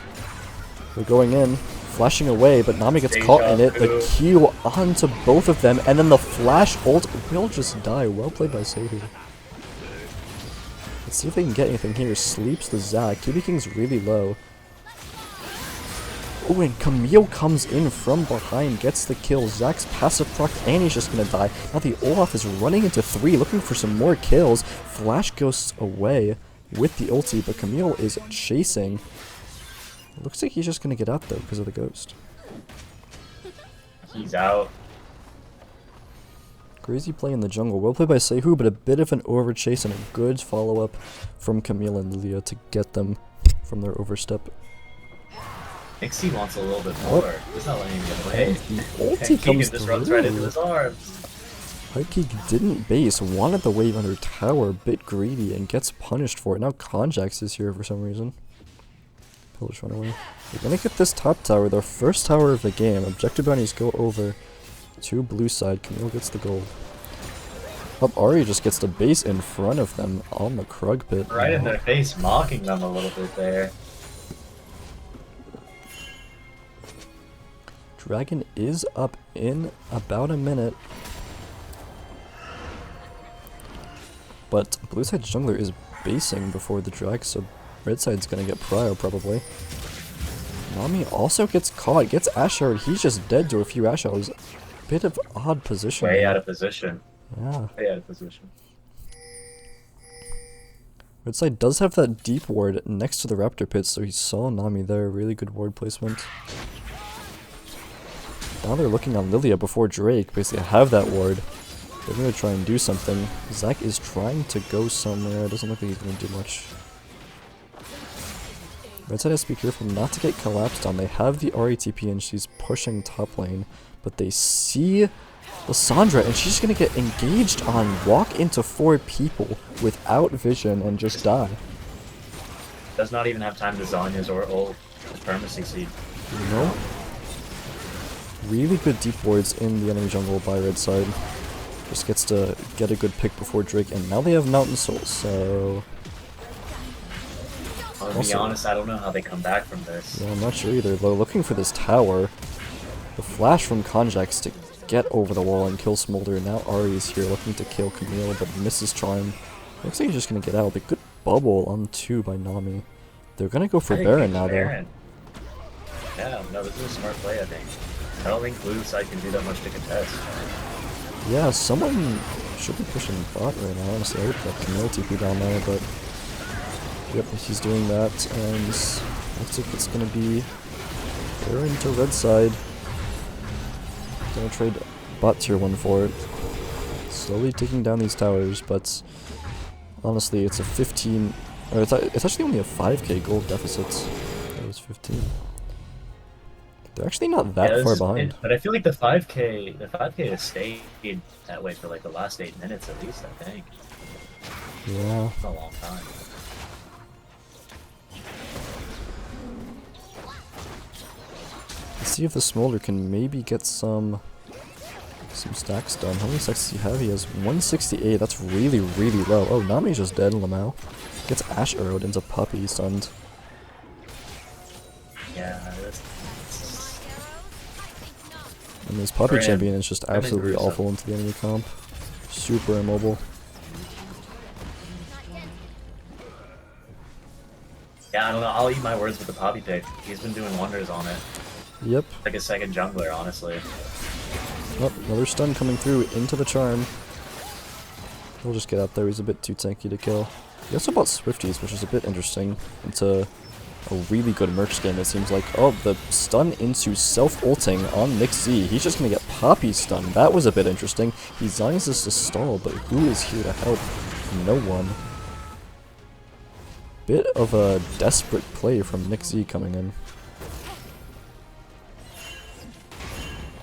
They're going in, flashing away, but Nami gets caught in it. The Q onto both of them, and then the flash ult will just die. Well played by Sehu. Let's see if they can get anything here. Sleeps the Zac. QB King's really low. Oh, and Camille comes in from behind, gets the kill. Zac's passive proc, and he's just gonna die. Now the Olaf is running into 3, looking for some more kills. Flash ghosts away with the ulti, but Camille is chasing. It looks like he's just gonna get out though because of the ghost. He's out. Crazy play in the jungle. Well played by Sehu, but a bit of an over chase and a good follow up from Camille and Lilia to get them from their overstep. Nixie wants a little bit more. He's not letting him get away. The ulti comes just runs right into his arms. Heike didn't base, wanted the wave under tower, bit greedy, and gets punished for it. Now Konjax is here for some reason. Pillars run away. They're gonna get this top tower, their first tower of the game. Objective bounties go over to blue side. Camille gets the gold. Up Ari just gets the base in front of them on the Krug pit. Right in their face, mocking them a little bit there. Dragon is up in about a minute. But blue side's jungler is basing before the drag, so red side's gonna get prio probably. Nami also gets caught, gets Ash Arrowed, he's just dead to a few Ash Arrows. Bit of odd position. Way out of position. Yeah. Way out of position. Red side does have that deep ward next to the Raptor pit, so he saw Nami there. Really good ward placement. Now they're looking on Lilia before Drake basically have that ward. They're gonna try and do something. Zac is trying to go somewhere. It doesn't look like he's gonna do much. Red side has to be careful not to get collapsed on. They have the RATP and she's pushing top lane, but they see Lissandra and she's gonna get engaged on, walk into 4 people without vision and just die. Does not even have time to Zanya's or ult. Just permanency seed. You know? Really good deep wards in the enemy jungle by red side. Just gets to get a good pick before Drake, and now they have Mountain Soul, so... To be honest, I don't know how they come back from this. Yeah, I'm not sure either. They're looking for this tower. The flash from Konjax to get over the wall and kill Smolder. Now Ari is here looking to kill Camille, but misses Charm. Looks like he's just gonna get out. The good bubble on 2 by Nami. They're gonna go for Baron now, though. Yeah, no, this is a smart play, I think. I don't think blue side can do that much to contest. Yeah, someone should be pushing bot right now, honestly. I would have Camille TP down there, but... Yep, he's doing that, and looks like it's gonna be Baron to red side. Gonna trade bot tier 1 for it. Slowly taking down these towers, but honestly, it's a 15... Or it's actually only a 5k gold deficit. It was 15. They're actually not that far behind. But I feel like the 5k has stayed that way for like the last 8 minutes at least, I think. Yeah. It's a long time. Let's see if the Smolder can maybe get some stacks done. How many stacks does he have? He has 168. That's really, really low. Oh, Nami's just dead. Lamau gets Ash Arrowed, ends up Puppy stunned. Yeah, that's... And this Puppy champion is just absolutely awful into the enemy comp. Super immobile. Yeah, I don't know. I'll eat my words with the Poppy pick. He's been doing wonders on it. Yep. Like a second jungler, honestly. Oh, another stun coming through into the charm. He'll just get out there. He's a bit too tanky to kill. He also bought Swifties, which is a bit interesting. Into a really good merch skin, it seems like. Oh, the stun into self-ulting on Nick Z. He's just gonna get Poppy stun. That was a bit interesting. He Zion's this to stall, but who is here to help? No one. Bit of a desperate play from Nick Z coming in.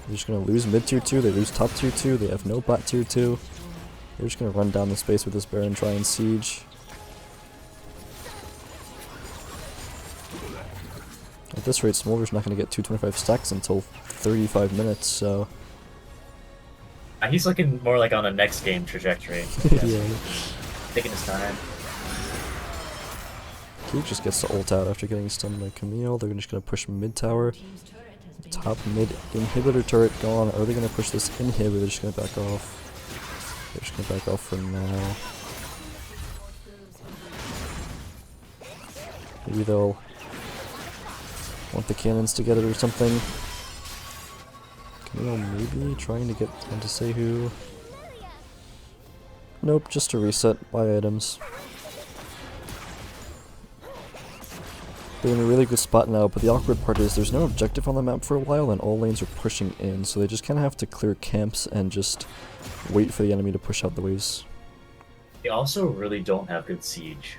They're just gonna lose mid tier 2, they lose top tier 2, they have no bot tier 2. They're just gonna run down the space with this Baron, try and siege. At this rate, Smolder's not gonna get 225 stacks until 35 minutes, so... He's looking more like on a next game trajectory. Yeah. Taking his time. He just gets to ult out after getting stunned by Camille. They're just gonna push mid tower. Top mid inhibitor turret gone. Are they gonna push this inhib? They're just gonna back off. They're just gonna back off for now. Maybe they'll want the cannons to get it or something. Camille maybe trying to get them to say who. Nope, just to reset, buy items. They're in a really good spot now, but the awkward part is there's no objective on the map for a while and all lanes are pushing in, so they just kind of have to clear camps and just wait for the enemy to push out the waves. They also really don't have good siege.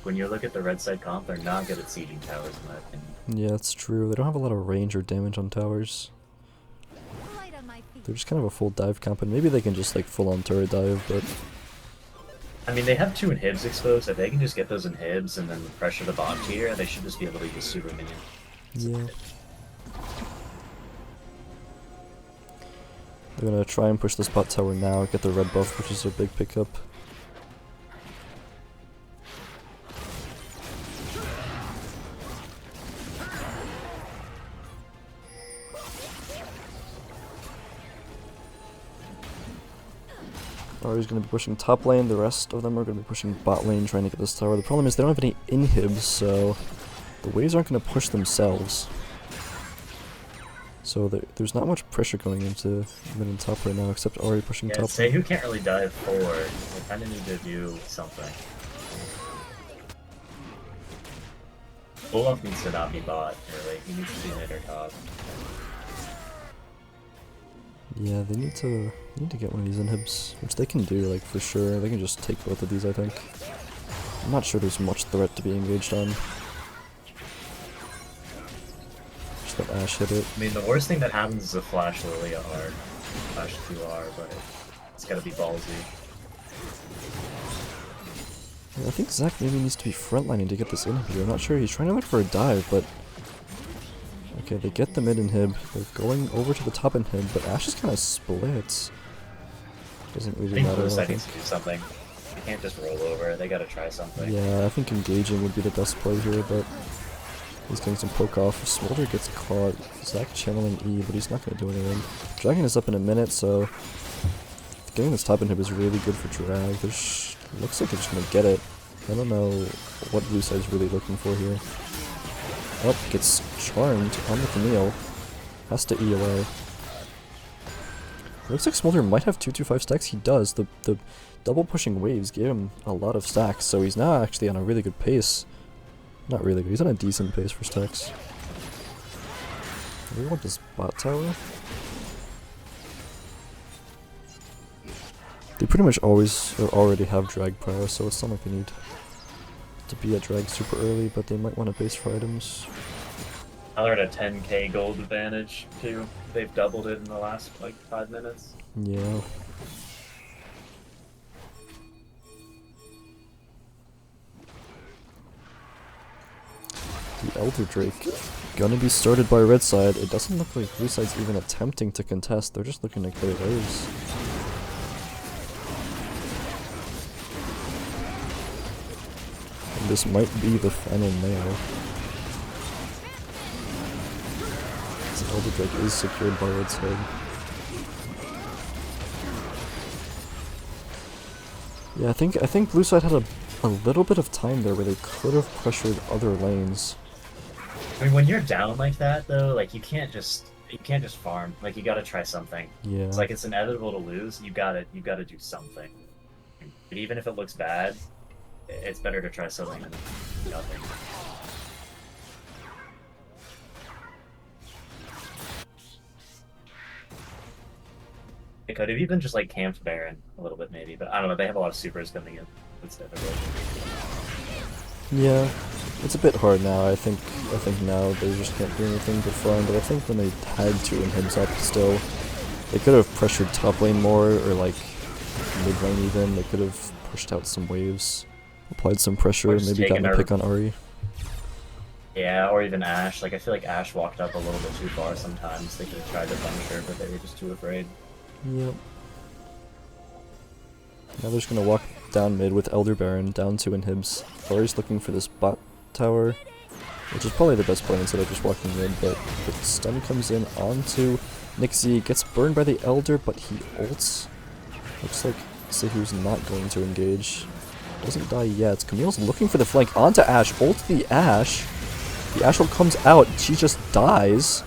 When you look at the red side comp, they're not good at sieging towers in my opinion. Yeah, that's true. They don't have a lot of range or damage on towers. Light on my feet. They're just kind of a full dive comp, and maybe they can just like full on turret dive, but I mean, they have 2 inhibs exposed. If they can just get those inhibs and then pressure the bot tier, they should just be able to use super minion. yeah. They're gonna try and push this bot tower now, get the red buff, which is their big pickup. Ari's going to be pushing top lane, the rest of them are going to be pushing bot lane, trying to get this tower. The problem is they don't have any inhibs, so the waves aren't going to push themselves. So there's not much pressure going into mid and top right now, except Ari pushing Yeah, top say lane. who can't really dive forward. They kind of need to do something. Olaf needs to not be bot, really. He needs to be mid or top. Yeah, they need to get one of these inhibs, which they can do, like, for sure. They can just take both of these, I think. I'm not sure there's much threat to be engaged on. Just let Ashe hit it. I mean, the worst thing that happens is a flash Lilia R, flash 2R, but it's gotta be ballsy. Yeah, I think Zach maybe needs to be frontlining to get this inhib here. I'm not sure. He's trying to look for a dive, but... Okay, they get the mid inhib. They're going over to the top inhib, but Ashe is kind of split. Doesn't I really think matter, Blue I Side think. needs to do something. They can't just roll over, they gotta try something. Yeah, I think engaging would be the best play here, but he's getting some poke off. Smolder gets caught. Zach channeling E, but he's not going to do anything. Dragon is up in a minute, so getting this top inhib is really good for Drag. Looks like they're just going to get it. I don't know what Blue Side's really looking for here. Oh, gets charmed on the Camille. Has to E away. Looks like Smolder might have 225 stacks. He does. The double pushing waves gave him a lot of stacks, so he's now actually on a really good pace. Not really good, he's on a decent pace for stacks. We want this bot tower. They pretty much always or already have drag prowess, so it's not like they need to be at drag super early, but they might want to base for items. Now they're at a 10k gold advantage, too. They've doubled it in the last, like, 5 minutes. Yeah. The Elder Drake gonna be started by red side. It doesn't look like blue side's even attempting to contest. They're just looking to clear waves. And this might be the final nail. The Elder Drake is secured by red side. Yeah, I think blue side had a little bit of time there where they could have pressured other lanes. I mean, when you're down like that, though, like, you can't just farm. Like, you gotta try something. Yeah. It's like, it's inevitable to lose. You gotta do something. But even if it looks bad, it's better to try something than nothing. It could have even just, like, camped Baron a little bit, maybe. But I don't know, they have a lot of supers coming in. It's difficult. Yeah, it's a bit hard now. I think now they just can't do anything but farm. But I think when they had two inhibs up still, they could have pressured top lane more, or like mid lane even. They could have pushed out some waves, applied some pressure, Or just maybe gotten a taken pick on Ahri. Yeah, or even Ashe. Like, I feel like Ashe walked up a little bit too far sometimes. They could have tried to punish her, but they were just too afraid. Yep. Now they're just gonna walk down mid with Elder Baron, down 2 inhibs. Ahri's looking for this bot tower, which is probably the best play instead of just walking mid, but the stun comes in onto Nixie, gets burned by the Elder, but he ults. Looks like Sehu's not going to engage. Doesn't die yet. Camille's looking for the flank onto Ashe, ult the Ashe. The Ashe ult comes out, she just dies.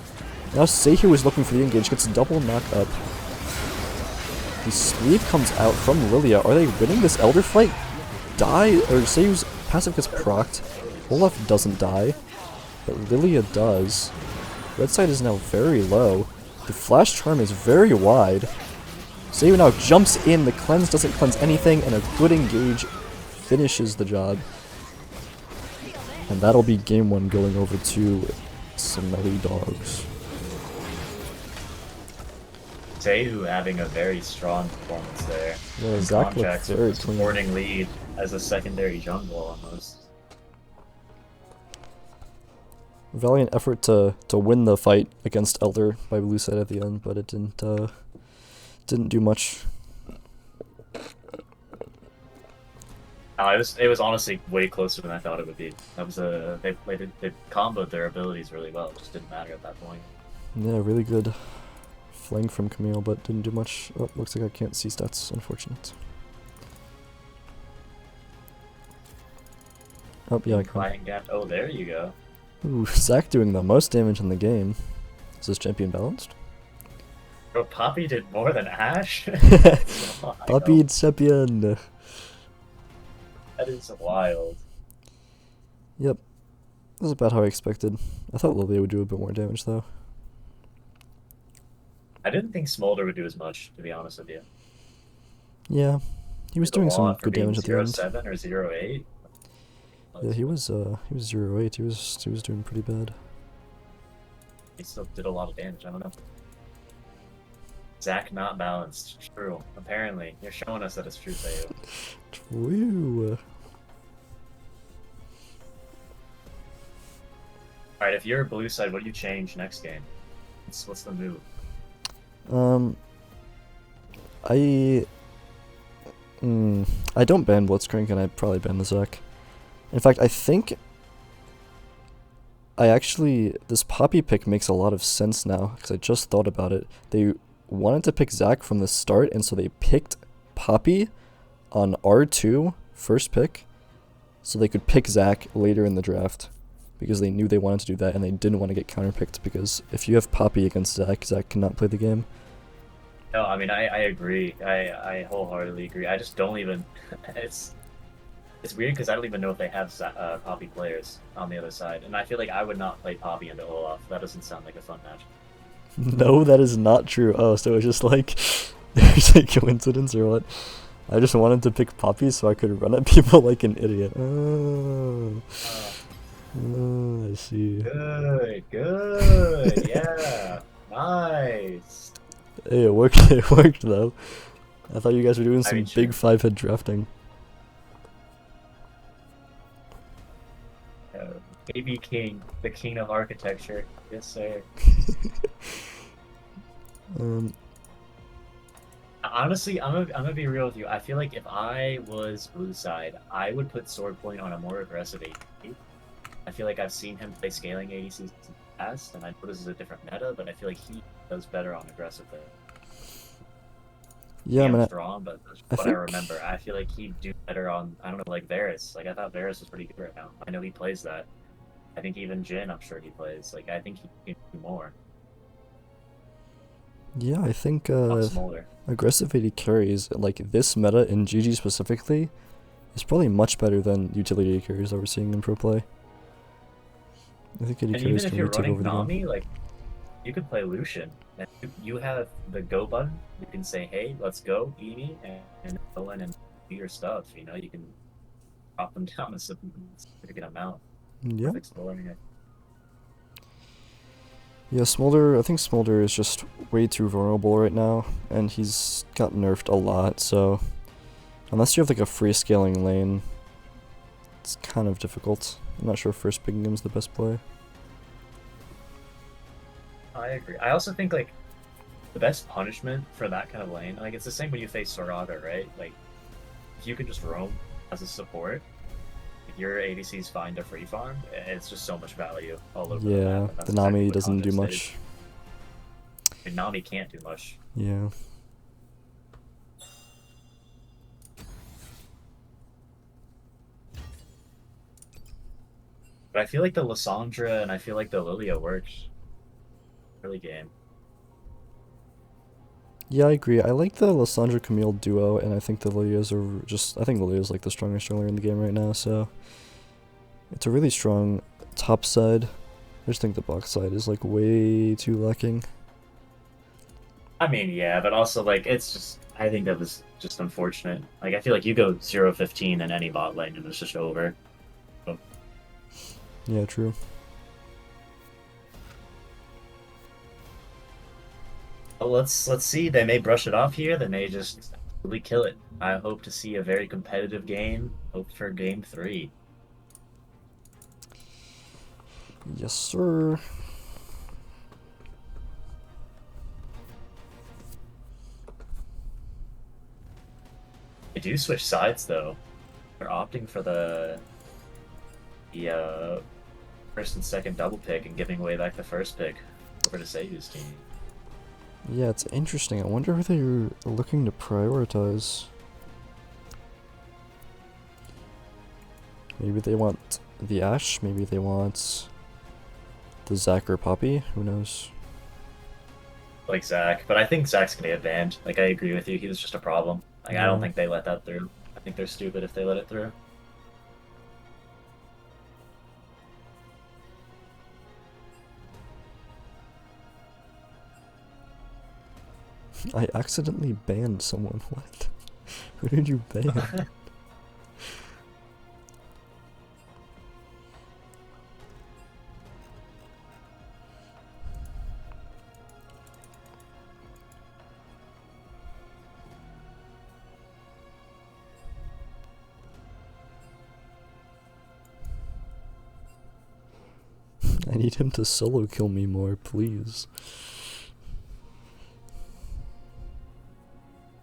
Now Sehu is looking for the engage, gets double knocked up. The sleeve comes out from Lilia. Are they winning this Elder fight? Die, or Sehu's passive gets procced. Olaf doesn't die, but Lilia does. Red side is now very low. The flash charm is very wide. Sehu now jumps in, the cleanse doesn't cleanse anything, and a good engage finishes the job. And that'll be game 1 going over to Smelly Dogs. Seiyu having a very strong performance there. Yeah, And Zach looked Contracts with very a clean. supporting lead as a secondary jungle almost. Valiant effort to win the fight against Elder by blue side at the end, but it didn't do much. It was honestly way closer than I thought it would be. That was they comboed their abilities really well. It just didn't matter at that point. Yeah, really good flank from Camille, but didn't do much. Oh, looks like I can't see stats. Unfortunate. Oh yeah, I can. Client gap. Oh, there you go. Ooh, Zach doing the most damage in the game. Is this champion balanced? Bro, Poppy did more than Ash. Poppy champion. That is wild. Yep. That was about how I expected. I thought Lilia would do a bit more damage though. I didn't think Smolder would do as much, to be honest with you. Yeah. He was doing some good damage at the end. 0-7 or 0-8. Yeah, he was 0-8. He was doing pretty bad. He still did a lot of damage, I don't know. Zach not balanced. True. Apparently. You're showing us that it's true, Seiyu. True. Alright, if you're blue side, what do you change next game? What's the move? I don't ban Blitzcrank, and I probably ban the Zach. In fact, I think this Poppy pick makes a lot of sense now, because I just thought about it. They wanted to pick Zach from the start, and so they picked Poppy on R2, first pick, so they could pick Zach later in the draft, because they knew they wanted to do that, and they didn't want to get counterpicked, because if you have Poppy against Zach, Zach cannot play the game. No, I mean, I agree. I wholeheartedly agree. I just don't even... It's weird because I don't even know if they have Poppy players on the other side, and I feel like I would not play Poppy into Olaf. That doesn't sound like a fun match. No, that is not true. Oh, so it's just like there's a coincidence or what? I just wanted to pick Poppy so I could run at people like an idiot. Oh, I see. Good, yeah, nice. Hey, it worked. It worked though. I thought you guys were doing some big 5-head drafting. Baby King, the king of architecture. Yes, sir. Honestly, I'm gonna be real with you. I feel like if I was blue side, I would put Sword Point on a more aggressive ADC. I feel like I've seen him play scaling ADCs in the past, and I know this is a different meta, but I feel like he does better on aggressive than. Yeah, I'm man. strong, but that's what I remember. I feel like he'd do better on, I don't know, like Varus. Like I thought Varus was pretty good right now. I know he plays that. I think even Jin, I'm sure he plays. Like I think he can do more. Yeah, I think Smolder. aggressive AD carries, like this meta in GG specifically, is probably much better than utility AD carries that we're seeing in pro play. I think AD And carries even if can you're really take running over the game. Nami, like you could play Lucian. And you have the go button. You can say, "Hey, let's go, Emi," and go in and do your stuff. You know, you can drop them down a significant amount. Yeah. Exploring it. Yeah, Smolder, I think Smolder is just way too vulnerable right now, and he's got nerfed a lot, so unless you have like a free scaling lane, it's kind of difficult. I'm not sure if first picking him is the best play. I agree. I also think like the best punishment for that kind of lane, like it's the same when you face Soraka, right? Like if you can just roam as a support, if your ADC's fine to free farm, it's just so much value all over the Yeah, map. the Nami doesn't do much. And Nami can't do much. Yeah. But I feel like the Lissandra and I feel like the Lilia works early game. Yeah, I agree. I like the Lissandra Camille duo, and I think the Lilias are I think Lilia's like the strongest jungler in the game right now, so it's a really strong top side. I just think the box side is like way too lacking. I mean, yeah, but also like it's just I think that was just unfortunate. Like I feel like you go 0-15 in any bot lane and it's just over. So. Yeah, true. Well, let's see. They may brush it off here. They may just absolutely kill it. I hope to see a very competitive game. Hope for game 3. Yes, sir. They do switch sides though. They're opting for the first and second double pick and giving away back the first pick over to Seiyu's team. Yeah, it's interesting. I wonder who they're looking to prioritize. Maybe they want the Ash, maybe they want the Zac or Poppy, who knows? Like Zach, but I think Zach's gonna get banned. Like I agree with you, he was just a problem. Like I don't Yeah. think they let that through. I think they're stupid if they let it through. I accidentally banned someone. What? Who did you ban? I need him to solo kill me more, please.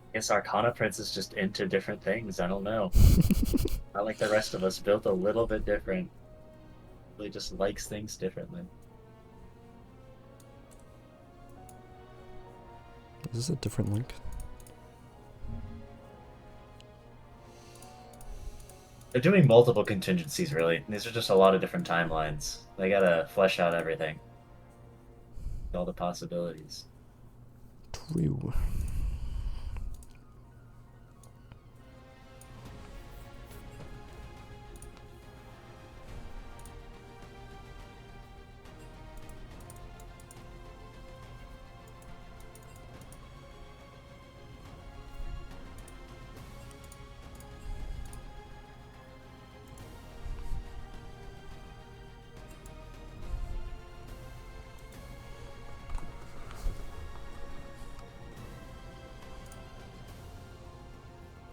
I guess Arcana Prince is just into different things. I don't know. Not like the rest of us, built a little bit different. Really just likes things differently. Is this a different link? They're doing multiple contingencies, really. These are just a lot of different timelines. They gotta flesh out everything. All the possibilities. True.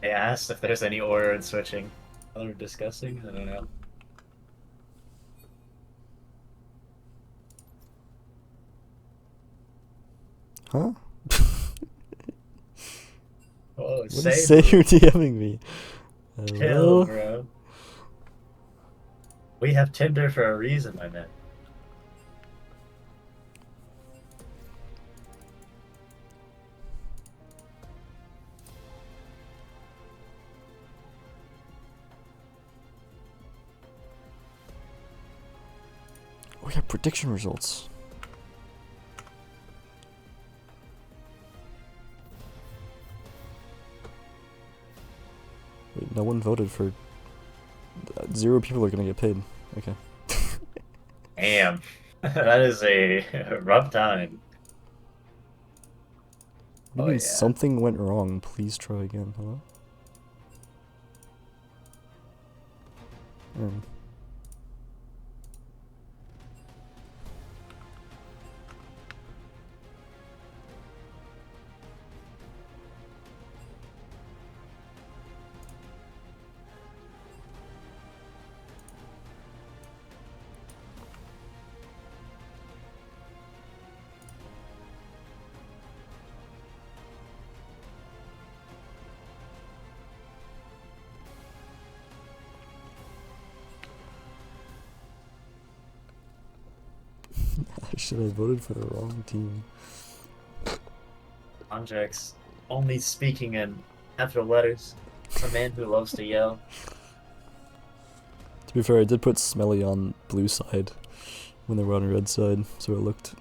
They asked if there's any order in switching. While we're discussing? I don't know. Huh? Oh, What is say you're DMing me? chill, Hello? bro. We have Tinder for a reason, my man. Oh yeah, prediction results. Wait, no one voted for... 0 people are gonna get paid. Okay. Damn. That is a rough time. What do you Oh, mean yeah. something went wrong? Please try again. Hello? Should I voted for the wrong team? Conjax only speaking in capital letters. A man who loves to yell. To be fair, I did put Smelly on blue side when they were on red side, so it looked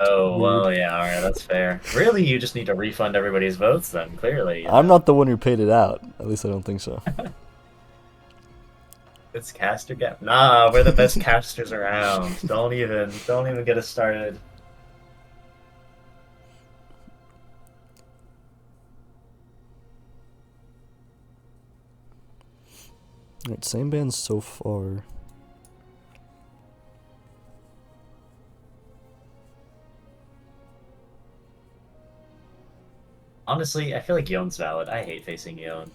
Oh, weird. well, yeah, alright, that's fair. Really, you just need to refund everybody's votes then, clearly. You I'm know? not the one who paid it out. At least I don't think so. It's caster gap. Nah, we're the best casters around. Don't even get us started. Alright, same band so far. Honestly, I feel like Yon's valid. I hate facing Yon.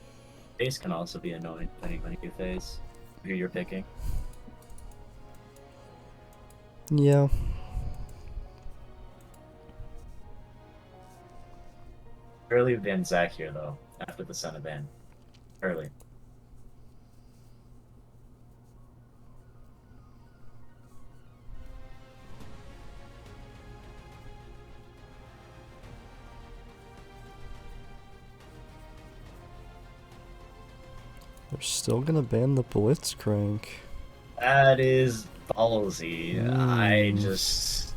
Face can also be annoying depending on who you face, who you're picking. Yeah. Early ban Zac here though, after the Senna ban. Early. They're still gonna ban the Blitzcrank. That is ballsy. I Mm. just.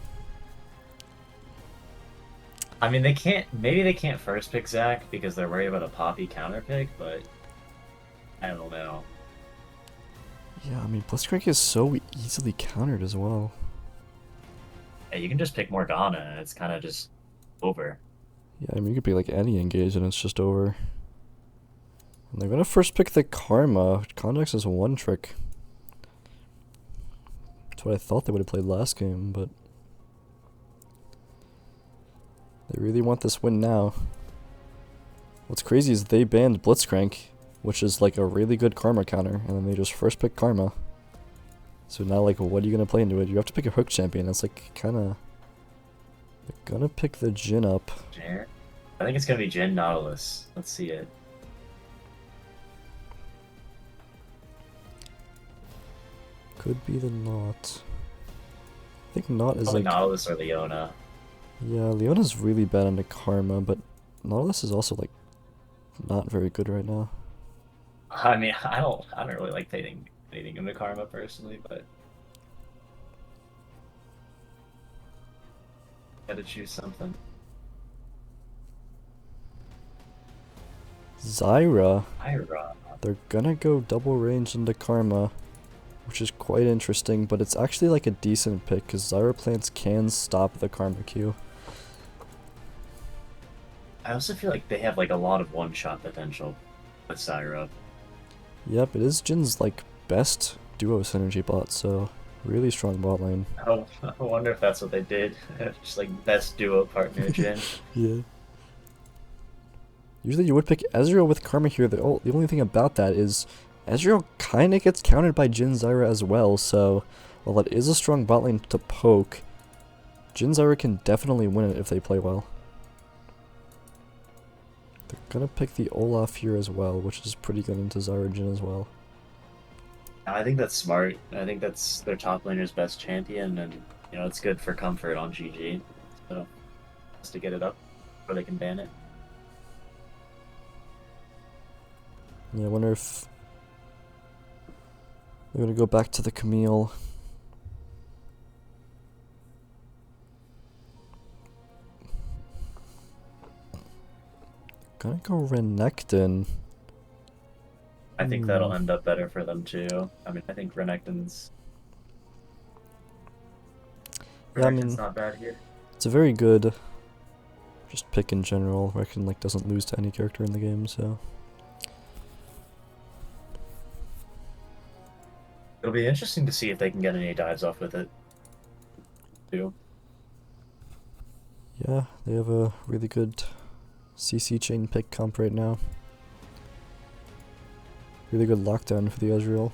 I mean, they can't. Maybe they can't first pick Zac because they're worried about a Poppy counter pick, but I don't know. Yeah, I mean, Blitzcrank is so easily countered as well. Yeah, you can just pick Morgana and it's kind of just over. Yeah, I mean, you could be like any engage and it's just over. And they're gonna first pick the Karma. Condex is one trick. That's what I thought they would have played last game, but they really want this win now. What's crazy is they banned Blitzcrank, which is like a really good Karma counter, and then they just first pick Karma. So now, like, what are you gonna play into it? You have to pick a hook champion. That's like kinda. They're gonna pick the Jin up. I think it's gonna be Jin Nautilus. Let's see it. Could be the Not. I think Not is Probably like. Nautilus or Leona. Yeah, Leona's really bad into Karma, but Nautilus is also like not very good right now. I mean, I don't really like taking anything into Karma personally, but gotta choose something. Zyra, Ira. they're gonna go double range into Karma, which is quite interesting, but it's actually like a decent pick because Zyra plants can stop the Karma Q. I also feel like they have like a lot of one-shot potential with Syra. Yep, it is Jin's like best duo synergy bot, so really strong bot lane. Oh, I wonder if that's what they did. Just like best duo partner Jin. Yeah. Usually you would pick Ezreal with Karma here. The only thing about that is Ezreal kind of gets countered by Jin Zyra as well, so while it is a strong bot lane to poke, Jin Zyra can definitely win it if they play well. They're gonna pick the Olaf here as well, which is pretty good into Zyra Jin as well. I think that's smart. I think that's their top laner's best champion, and you know it's good for comfort on GG. So just to get it up, or they can ban it. Yeah, I wonder if they're gonna go back to the Camille. Gonna go Renekton. I think that'll end up better for them too. I mean, I think Renekton's Yeah, I mean, not bad here. it's a very good just pick in general. Renekton like doesn't lose to any character in the game, so It'll be interesting to see if they can get any dives off with it too. yeah, they have a really good CC chain pick comp right now. Really good lockdown for the Ezreal.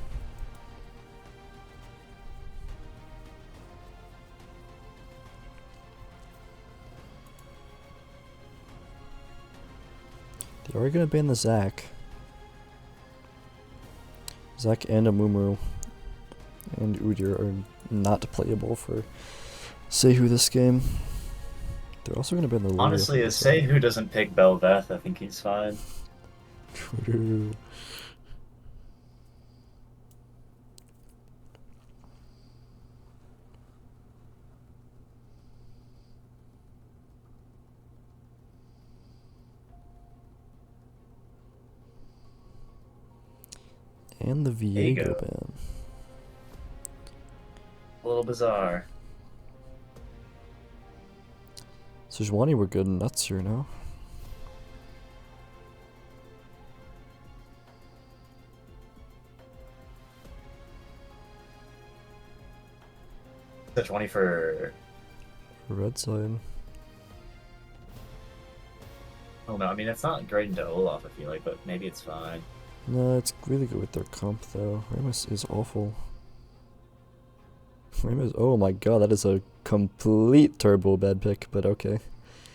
They are gonna ban the Zac. Zac and Amumu and Udyr are not playable for Sehu this game. They're also gonna ban the Lily. Honestly, as say who doesn't pick Bel'Veth, I think he's fine. True. And the Viego Viego. ban. A little bizarre. Sejuani were good nuts here now. The 20 for Red side. don't know. I mean, it's not great into Olaf, I feel like, but maybe it's fine. No, it's really good with their comp though. Ramus is awful. Ramus, oh my god, that is a complete turbo bad pick, but okay.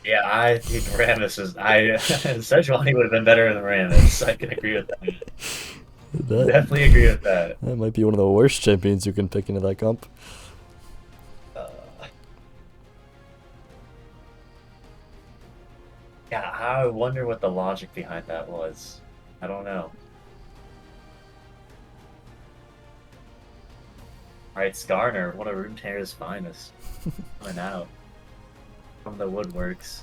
Yeah, I think Rammus is. Sejuani would have been better than Rammus. I can agree with that. That Definitely agree with that. that might be one of the worst champions you can pick into that comp. Uh, yeah, I wonder what the logic behind that was. I don't know. Alright, Skarner, one of Runeterra's finest. Coming out from the woodworks.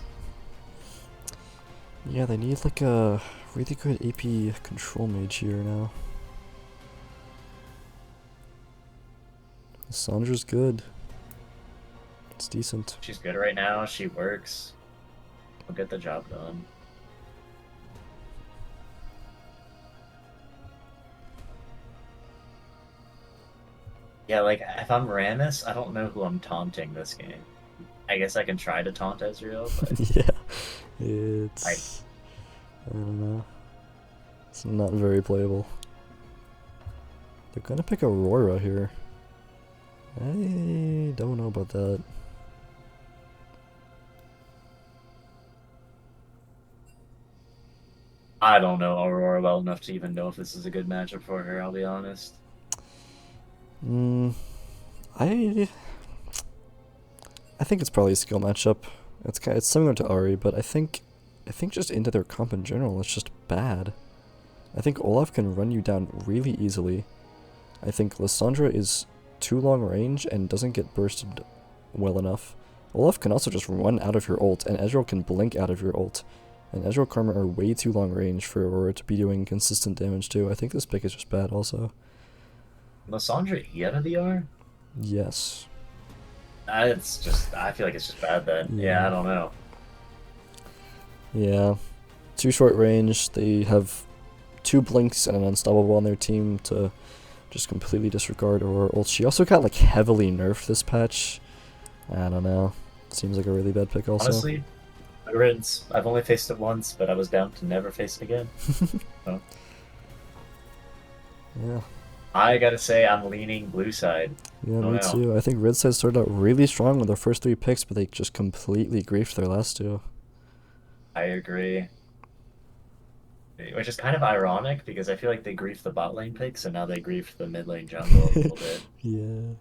Yeah, they need like a really good AP control mage here now. Sandra's good. It's decent. She's good right now. She works. We'll get the job done. Yeah, like, if I'm Rammus, I don't know who I'm taunting this game. I guess I can try to taunt Ezreal, but Yeah, it's... I don't know. It's not very playable. They're gonna pick Aurora here. I don't know about that. I don't know Aurora well enough to even know if this is a good matchup for her, I'll be honest. I think it's probably a skill matchup. It's similar to Ari, but I think just into their comp in general, it's just bad. I think Olaf can run you down really easily. I think Lissandra is too long range and doesn't get bursted well enough. Olaf can also just run out of your ult, and Ezreal can blink out of your ult. And Ezreal Karma are way too long range for Aurora to be doing consistent damage too. I think this pick is just bad also. Lissandra E out of the R? Yes. It's just, I feel like it's just bad then. Yeah, I don't know. Yeah. Too short range. They have 2 blinks and an unstoppable on their team to just completely disregard Aurora ult. She also got like heavily nerfed this patch. I don't know. Seems like a really bad pick also. Honestly, Rinse, I've only faced it once, but I was down to never face it again. So. Yeah. I gotta say, I'm leaning blue side. Yeah, me too. I think Red Side started out really strong with their first 3 picks, but they just completely griefed their last 2. I agree. Which is kind of ironic, because I feel like they griefed the bot lane picks, and now they griefed the mid lane jungle a little bit. Yeah.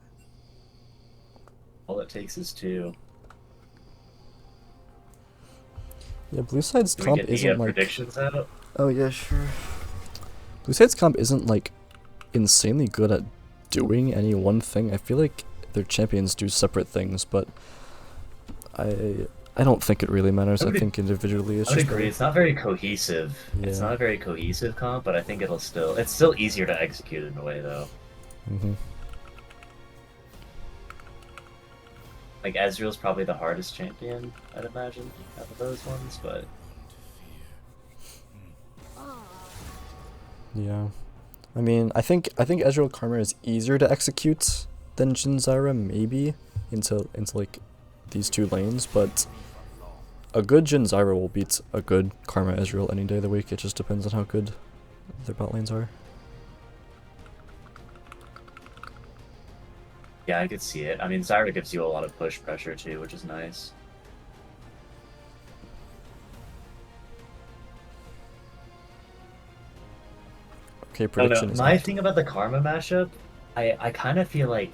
All it takes is 2. Yeah, Blue Side's Do we comp get the isn't like... predictions out? Oh yeah, sure. Blue Side's comp isn't like insanely good at doing any one thing. I feel like their champions do separate things, but I don't think it really matters. I think individually it's I would just... agree. It's not very cohesive. Yeah. It's not a very cohesive comp, but I think it's still easier to execute in a way, though. Mm-hmm. Like, Ezreal's probably the hardest champion, I'd imagine, out of those ones, but... Yeah. I mean, I think Ezreal Karma is easier to execute than Jhin Zyra, maybe, into like these 2 lanes, but a good Jhin Zyra will beat a good Karma Ezreal any day of the week. It just depends on how good their bot lanes are. Yeah, I could see it. I mean, Zyra gives you a lot of push pressure, too, which is nice. Okay, prediction is my out. thing about the Karma mashup, I kind of feel like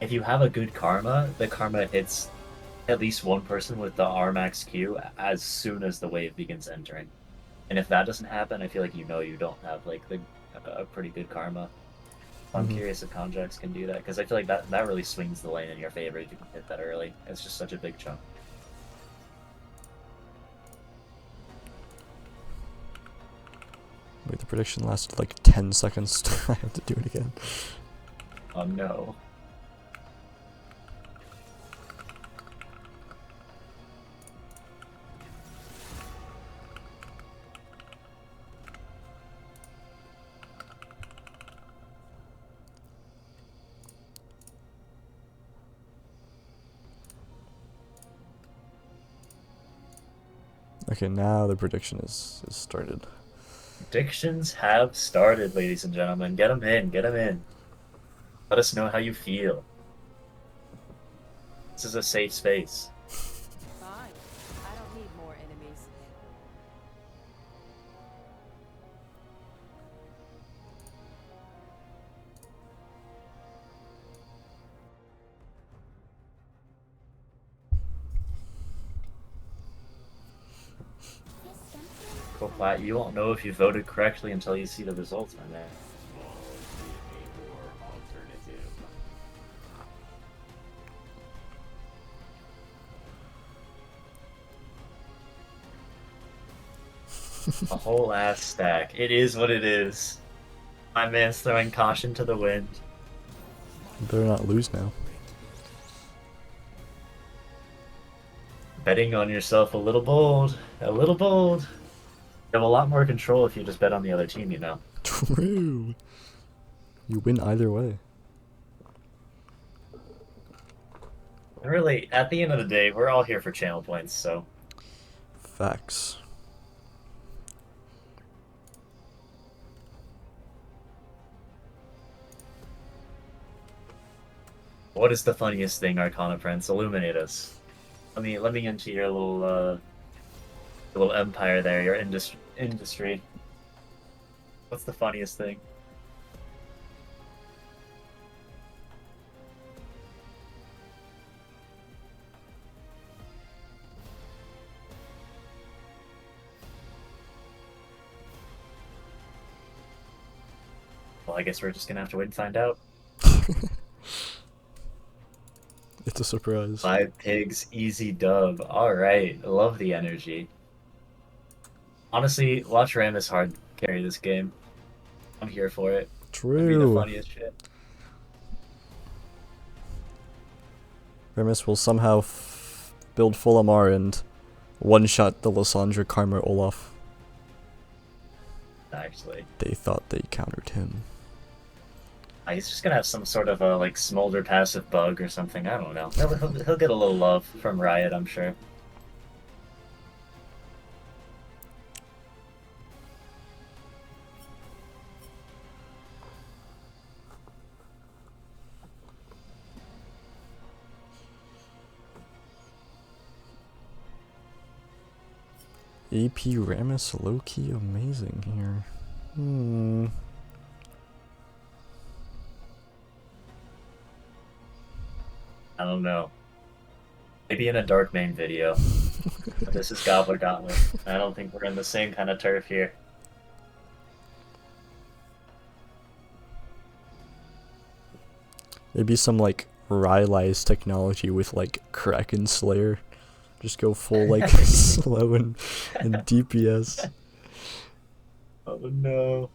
if you have a good Karma, the Karma hits at least one person with the R max Q as soon as the wave begins entering. And if that doesn't happen, I feel like you don't have like a pretty good Karma. I'm curious if Conjax can do that, because I feel like that really swings the lane in your favor if you can hit that early. It's just such a big chunk. Wait, the prediction lasted like 10 seconds. I have to do it again. Oh no. Okay, now the prediction is started. Predictions have started, ladies and gentlemen. Get them in. Get them in. Let us know how you feel. This is a safe space. Fine. I don't need more enemies. Well, Plat, you won't know if you voted correctly until you see the results, my man. A whole ass stack. It is what it is. My man's throwing caution to the wind. You better not lose now. Betting on yourself a little bold. A little bold. You have a lot more control if you just bet on the other team, you know. True. You win either way. And really, at the end of the day, we're all here for channel points, so. Facts. What is the funniest thing, Arcana Prince? Illuminate us. Let me into your little empire there, your industry. What's the funniest thing? Well, I guess we're just gonna have to wait and find out. It's a surprise. 5 pigs, easy dub. Alright, love the energy. Honestly, watch Ramus hard carry this game. I'm here for it. It'll be the True. funniest shit. Remus will somehow build full MR and one-shot the Lysandra Karma Olaf. Actually. They thought they countered him. He's just gonna have some sort of a like smolder passive bug or something. I don't know. He'll get a little love from Riot, I'm sure. AP Ramus low-key amazing here. I don't know. Maybe in a Dark Main video. But this is Gobbler Gauntlet. I don't think we're in the same kind of turf here. Maybe some like Rylai's technology with like Kraken Slayer. Just go full like slow and DPS. Oh no.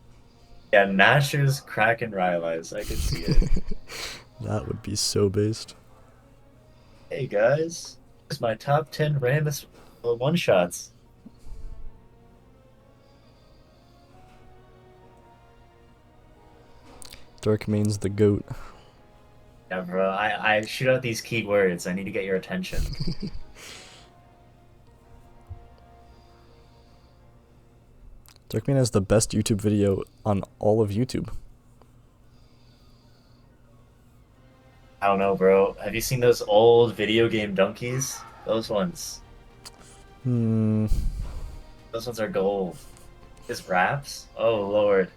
Yeah, Nash's Kraken Rylai's. I could see it. That would be so based. Hey guys, here's my top 10 Ramus one-shots. Dark Main's the GOAT. Yeah, bro, I shoot out these keywords. I need to get your attention. Darkman has the best YouTube video on all of YouTube. I don't know, bro. Have you seen those old video game donkeys? Those ones. Those ones are gold. His raps? Oh, Lord.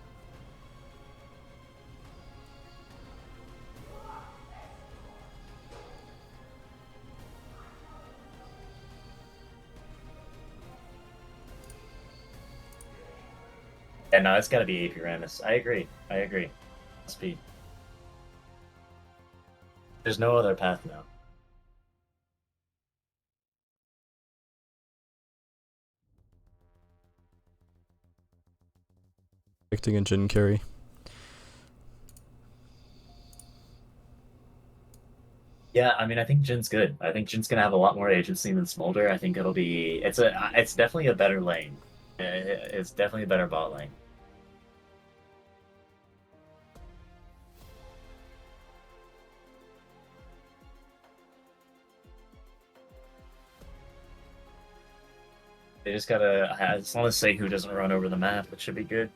Yeah, no, it's gotta be AP Ramus. I agree. I agree. Must be. There's no other path now. Predicting a Jin carry. Yeah, I mean, I think Jin's good. I think Jin's gonna have a lot more agency than Smolder. I think it'll be. It's definitely a better lane. It's definitely a better bot lane. They just gotta, as long as Seihu doesn't run over the map, it should be good.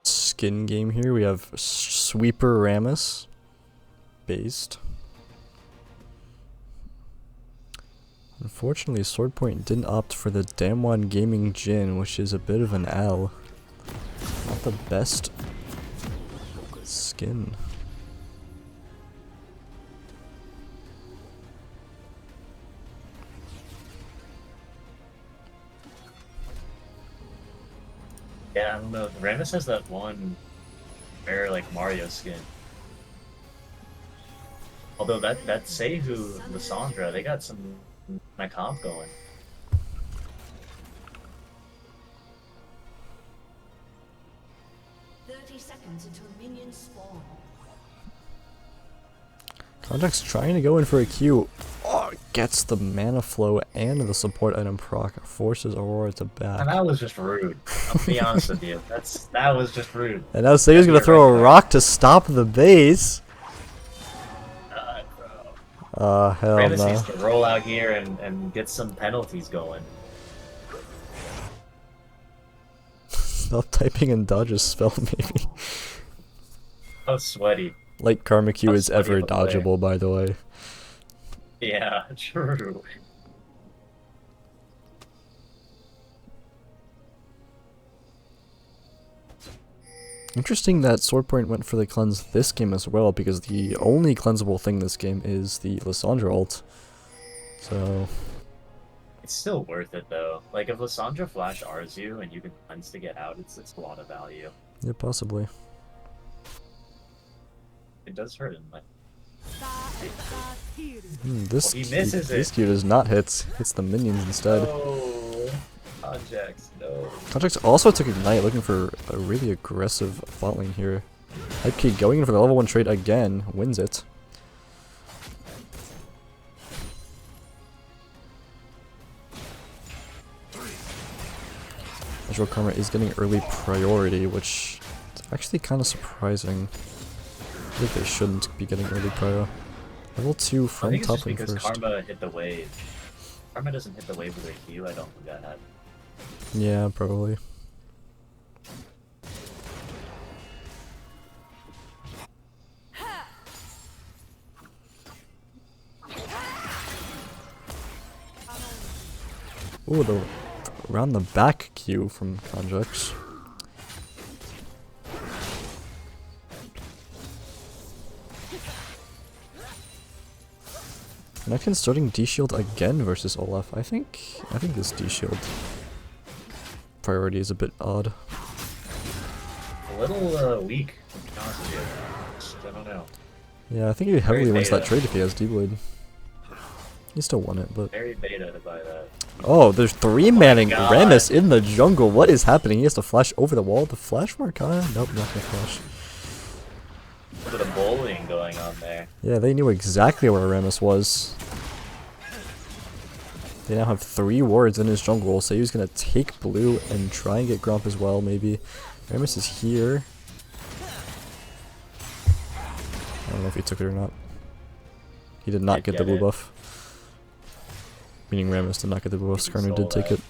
Skin game here. We have Sweeper Rammus based. Unfortunately, Swordpoint didn't opt for the Damwon Gaming Jin, which is a bit of an L. Not the best skin. Yeah, I don't know. Rammus has that one rare like Mario skin. Although that Seihu, Lissandra, they got some comp going. Seconds until minions spawn. Contakt's trying to go in for a Q. Oh, gets the mana flow and the support item proc. Forces Aurora to back. And that was just rude. I'll be honest with you. That was just rude. And now Seihu's gonna throw a rock to stop the base. Hell Rammus no. needs to roll out here and get some penalties going. Stop typing and dodge a spell, maybe. Oh, sweaty. Like Karma Q How is sweaty ever of a player. dodgeable, by the way. Yeah, true. Interesting that Swordpoint went for the cleanse this game as well, because the only cleansable thing this game is the Lissandra ult. So, It's still worth it though. Like if Lissandra flash R's you and you can cleanse to get out, it's a lot of value. yeah, possibly. It does hurt him. Like, This Well, he misses This it. Q does not hit. Hits the minions instead. no, Conjax, no. Contact also took Ignite, looking for a really aggressive bot lane here. Hype Key going in for the level 1 trade again, wins it. Natural Karma is getting early priority, which is actually kind of surprising. I think they shouldn't be getting early prior. Level 2 I from think it's top just lane because first. Karma hit the wave. Karma doesn't hit the wave with a Q, I don't think that happened. Yeah, probably. Ooh, the around the back Q from Conjax. Nekin starting D-Shield again versus Olaf. I think this D-Shield priority is a bit odd. A little weak, to be honest with you. Just, I don't know. Yeah, I think he heavily wins that beta. trade if he has D-Blade. He still won it, but... Very beta to buy that. Oh, there's 3-manning God. Rammus in the jungle. What is happening? He has to flash over the wall. The flash Markana? Nope, not gonna flash. A bit of bullying going on there. Yeah, they knew exactly where Rammus was. They now have 3 wards in his jungle, so he's gonna take blue and try and get Gromp as well, maybe. Rammus is here. I don't know if he took it or not. He did not get the blue buff. Meaning Rammus did not get the blue buff. Skarner did take it.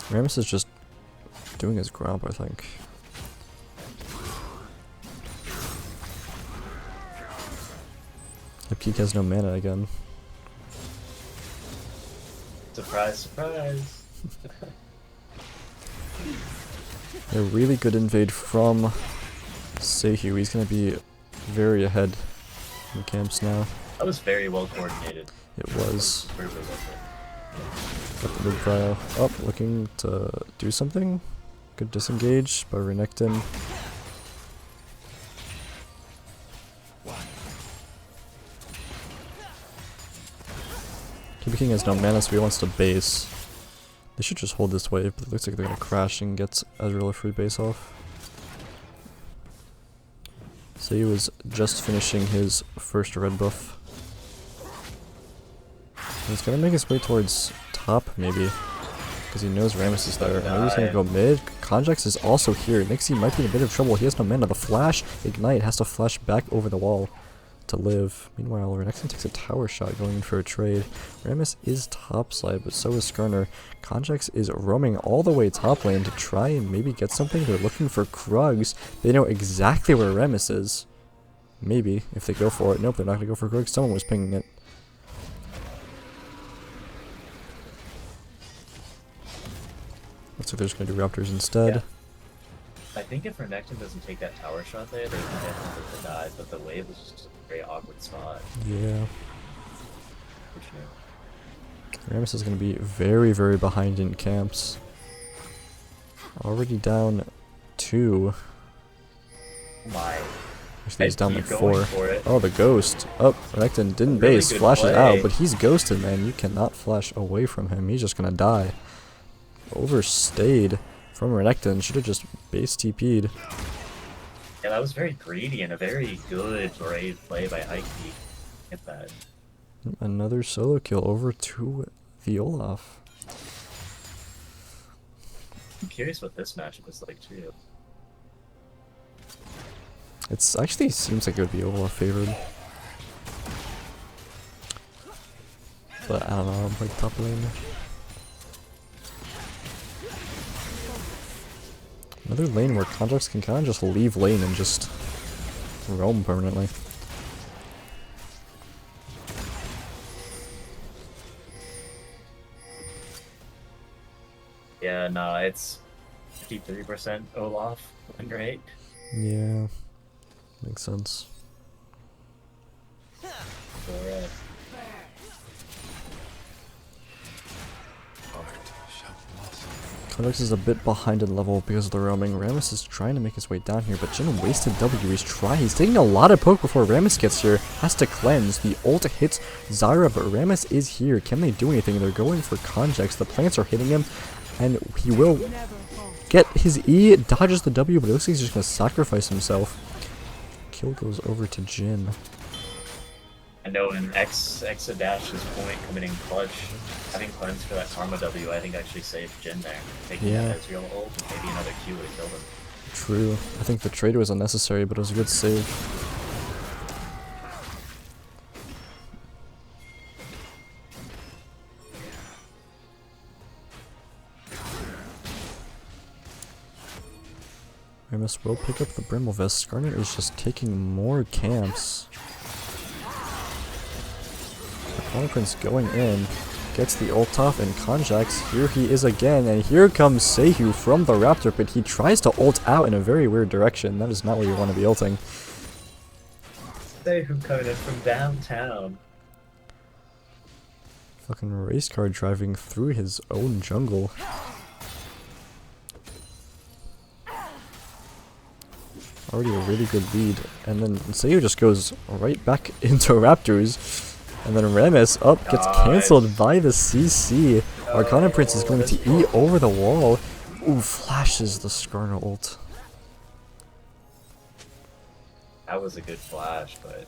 Rammus is just doing his Gromp, I think. The Peak has no mana again. Surprise, surprise. A really good invade from Seihu. He's gonna be very ahead in camps now. That was very well coordinated. It was. Very well coordinated. Got the mid cryo up, looking to do something. Good disengage by Renekton. Keeper King has no mana, so he wants to base. They should just hold this wave, but it looks like they're gonna crash and get Ezreal a free base off. So he was just finishing his first red buff. He's gonna make his way towards top, maybe. Because he knows Rammus is there. Maybe he's gonna go mid. Conjax is also here. Nixie might be in a bit of trouble. He has no mana. The flash, Ignite, has to flash back over the wall to live. Meanwhile, Renekton takes a tower shot going in for a trade. Rammus is topside, but so is Skarner. Conjax is roaming all the way top lane to try and maybe get something. They're looking for Krugs. They know exactly where Rammus is. Maybe, if they go for it. Nope, they're not gonna go for Krugs. Someone was pinging it. Looks like they're just gonna do Raptors instead. Yeah. I think if Renekton doesn't take that tower shot there, they can definitely die, but the wave was just a very awkward spot. Yeah. Rammus is going to be very, very behind in camps. Already down 2. My. Actually, he's down like Keep 4. going for it. Oh, the ghost. Oh, Renekton didn't Really base. good Flashes play. out, but he's ghosted, man. You cannot flash away from him. He's just going to die. Overstayed from Renekton. Should have just base TP'd. Yeah, that was very greedy and a very good brave play by Ike. Get that. Another solo kill over to the Olaf. I'm curious what this matchup is like too. It's actually seems like it would be Olaf favored. But I don't know, I'm like top lane. Another lane where Conjax can kind of just leave lane and just roam permanently. Yeah, no, it's 53% Olaf win rate. Yeah, makes sense. Alright. Conjax is a bit behind in level because of the roaming. Rammus is trying to make his way down here, but Jin wasted W. He's taking a lot of poke before Rammus gets here. Has to cleanse. The ult hits Zyra, but Rammus is here. Can they do anything? They're going for Conjax. The plants are hitting him, and he will get his E, dodges the W, but it looks like he's just going to sacrifice himself. Kill goes over to Jin. I know in Exadash's point committing clutch, having cleanse for that Karma W, I think actually saved Jin there. Taking Yeah. that Ezreal ult, and maybe another Q would have killed him. True. I think the trade was unnecessary, but it was a good save. Rammus will pick up the Brimble Vest. Skarner is just taking more camps. The Crown Prince going in. Gets the ult off, and Conjax, here he is again, and here comes Sehu from the Raptor Pit. He tries to ult out in a very weird direction. That is not where you want to be ulting. Sehu coming in from downtown. Fucking race car driving through his own jungle. Already a really good lead, and then Sehu just goes right back into Raptors. And then Rammus up gets cancelled by the CC. Arcana Prince is going to E over the wall. Ooh, flashes the Skarner ult. That was a good flash, but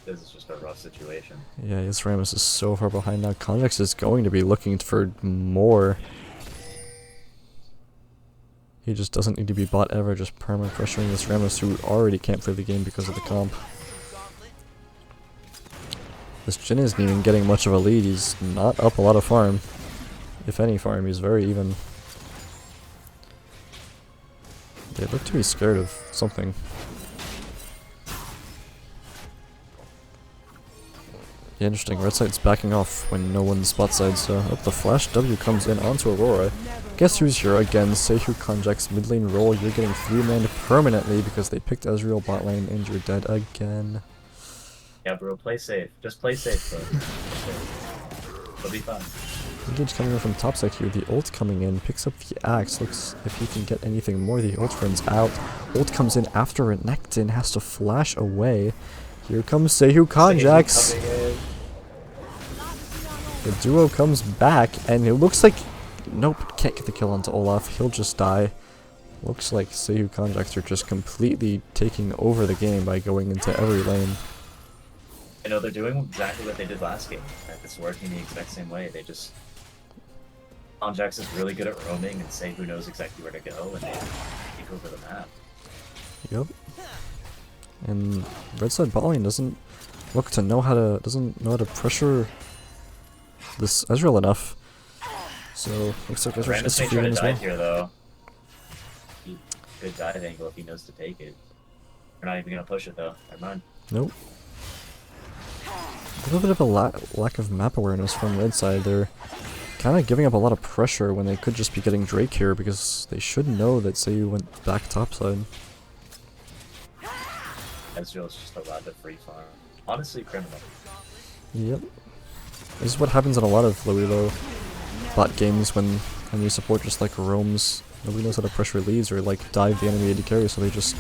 this is just a rough situation. Yeah, yes, Rammus is so far behind now. Conjax is going to be looking for more. He just doesn't need to be bot ever, just perma pressuring this Rammus who already can't play the game because of the comp. This Jin isn't even getting much of a lead. He's not up a lot of farm. If any farm, he's very even. They look to be scared of something. Yeah, interesting. Red side's backing off when no one's spot side, so up the flash W comes in onto Aurora. Guess who's here again? Sehu Conjax mid lane roll. You're getting 3-man permanently because they picked Ezreal bot lane and you're dead again. Yeah, bro, play safe. Just play safe, bro. It'll be fine. Engage coming in from topside here. The ult coming in, picks up the axe. Looks if he can get anything more. The ult runs out. Ult comes in after Renekton has to flash away. Here comes Sehu Conjax. The duo comes back, and it looks like... Nope, can't get the kill onto Olaf. He'll just die. Looks like Seiyu Conjects are just completely taking over the game by going into every lane. You know, they're doing exactly what they did last game, and it's working the exact same way. They just... Conjax is really good at roaming, and Seiyu knows exactly where to go, and they take over the map. Yep. And red side bot lane doesn't look to know how to pressure this Ezreal enough. So looks like Ezreal's Rammus just may free try to as dive well. here, though. Good dive angle if he knows to take it. We're not even gonna push it, though. Never mind. Nope. A little bit of a lack of map awareness from red side. They're kind of giving up a lot of pressure when they could just be getting Drake here because they should know that Seiyu went back topside. Ezreal's just allowed to free farm. Honestly, criminal. Yep. This is what happens in a lot of low elo bot games when enemy support just like roams. Nobody knows how to pressure leads or like dive the enemy AD carry, so they just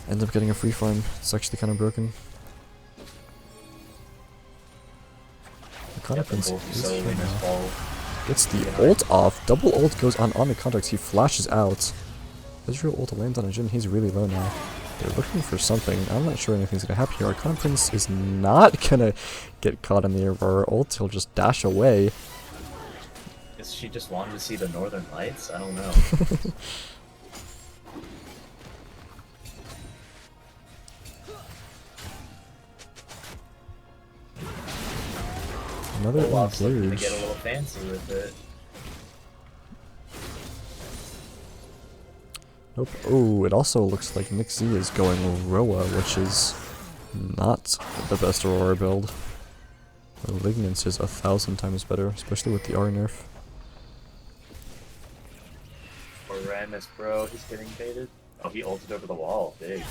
end up getting a free farm. It's actually kind of broken. The Conjects gets the ult off. Double ult goes on the Conjects. He flashes out. Ezreal ult lands on a Jhin. He's really low now. They're looking for something. I'm not sure anything's gonna happen here. Arcana Prince is not gonna get caught in the Aurora ult. He'll just dash away. Guess she just wanted to see the northern lights? I don't know. Another Olaf's looking to engage. get a little fancy with it. Nope. Oh, it also looks like Nick Z is going Roa, which is not the best Aurora build. Malignance is 1,000 times better, especially with the R nerf. Or Rammus, bro, he's getting baited. Oh, he ulted over the wall. Big.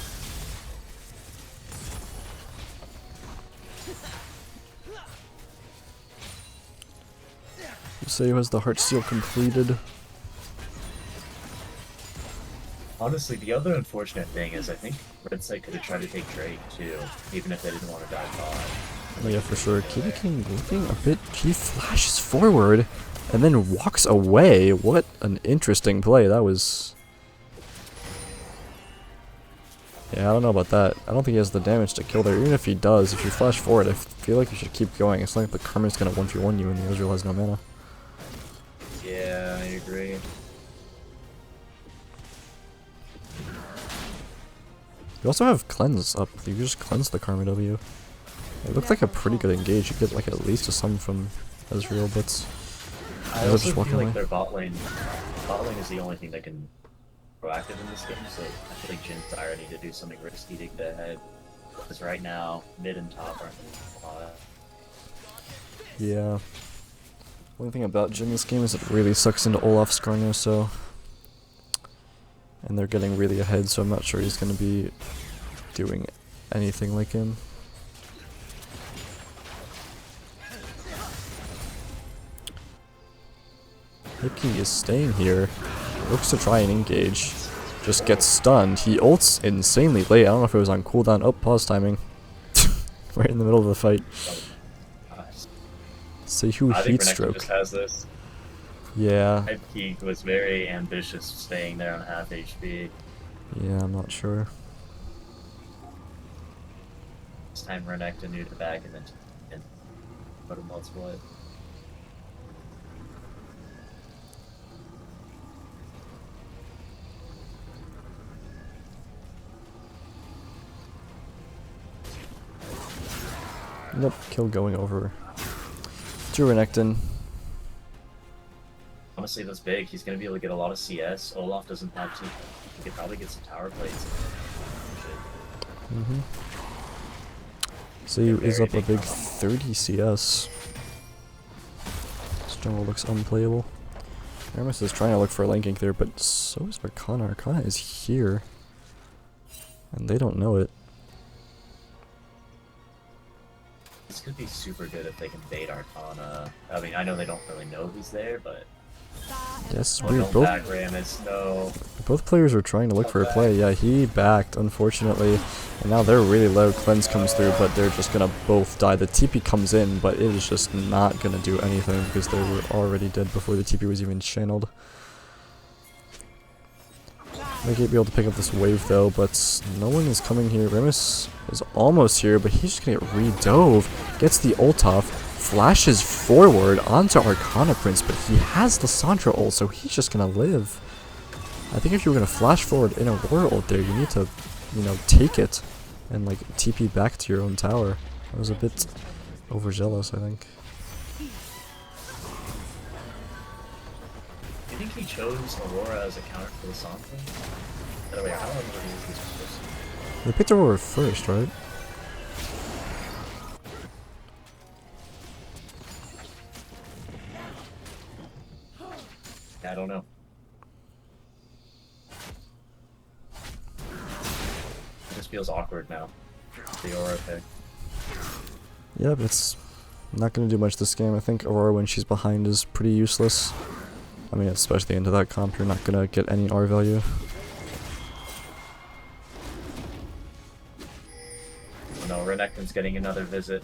Seiyu has the heart seal completed. Honestly, the other unfortunate thing is I think Red Side could have tried to take Drake too, even if they didn't want to dive bot. Oh yeah, for sure. Kiwi King looking a bit... He flashes forward and then walks away. What an interesting play. That was... Yeah, I don't know about that. I don't think he has the damage to kill there. Even if he does, if you flash forward, I feel like you should keep going. It's not like the Karma's gonna 1v1 you and the Ezreal has no mana. Yeah, I agree. You also have Cleanse up. You just cleanse the Karma W. It looked like a pretty good engage. You get like at least a sum from Ezreal, but I also feel like their bot lane is the only thing that can proactive in this game, so I feel like Jin's dire need to do something risky to get ahead. Because right now, mid and top aren't a lot. Yeah. One thing about Jhin this game is it really sucks into Olaf's Skarno, so... And they're getting really ahead, so I'm not sure he's gonna be doing anything like him. Hickey is staying here. Looks to try and engage. Just gets stunned. He ults insanely late. I don't know if it was on cooldown. Oh, pause timing. Right in the middle of the fight. Seiyu heat stroke. Just has this. Yeah. He was very ambitious staying there on half HP. Yeah, I'm not sure. This time Renekton knew to back and then put him multiple it. Nope, kill going over to Renekton. Honestly, that's big. He's going to be able to get a lot of CS. Olaf doesn't have to. He could probably get some tower plates. Seiyu is up a big 30 CS. This jungle looks unplayable. Aramis is trying to look for a lane gank there, but so is Arcana. Arcana is here. And they don't know it. This could be super good if they can bait Arcana. I mean, I know they don't really know he's there, but... Yes, Oh, we're don't both... back Rammus, no. Both players are trying to look for a play. Yeah, he backed, unfortunately. And now they're really low. Cleanse comes through, but they're just gonna both die. The TP comes in, but it is just not gonna do anything because they were already dead before the TP was even channeled. Might be able to pick up this wave though, but no one is coming here. Remus is almost here, but he's just gonna get re-dove. Gets the ult off, flashes forward onto Arcana Prince, but he has the Sandra ult, so he's just gonna live. I think if you were gonna flash forward in Aurora ult there, you need to, you know, take it and like TP back to your own tower. That was a bit overzealous, I think. Do you think he chose Aurora as a counter for the Song thing? By the way, how long were these supposed to? They picked Aurora first, right? Yeah, I don't know. It just feels awkward now. The Aurora pick. Yeah, but it's not going to do much this game. I think Aurora, when she's behind, is pretty useless. I mean, especially into that comp, you're not going to get any R value. Oh no, Renekton's getting another visit.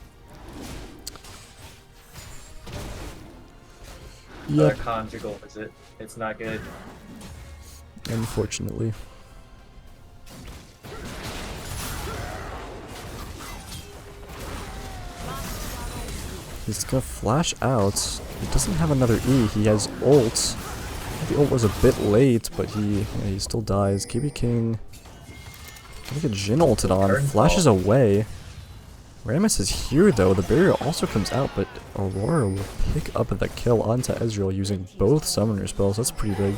Another Yep, conjugal visit. It's not good. unfortunately. He's gonna flash out. He doesn't have another E. He has ult. The ult was a bit late, but he still dies. KB King gonna get Jhin ulted on. Flashes away. Rammus is here though. The barrier also comes out, but Aurora will pick up the kill onto Ezreal using both summoner spells. That's pretty big.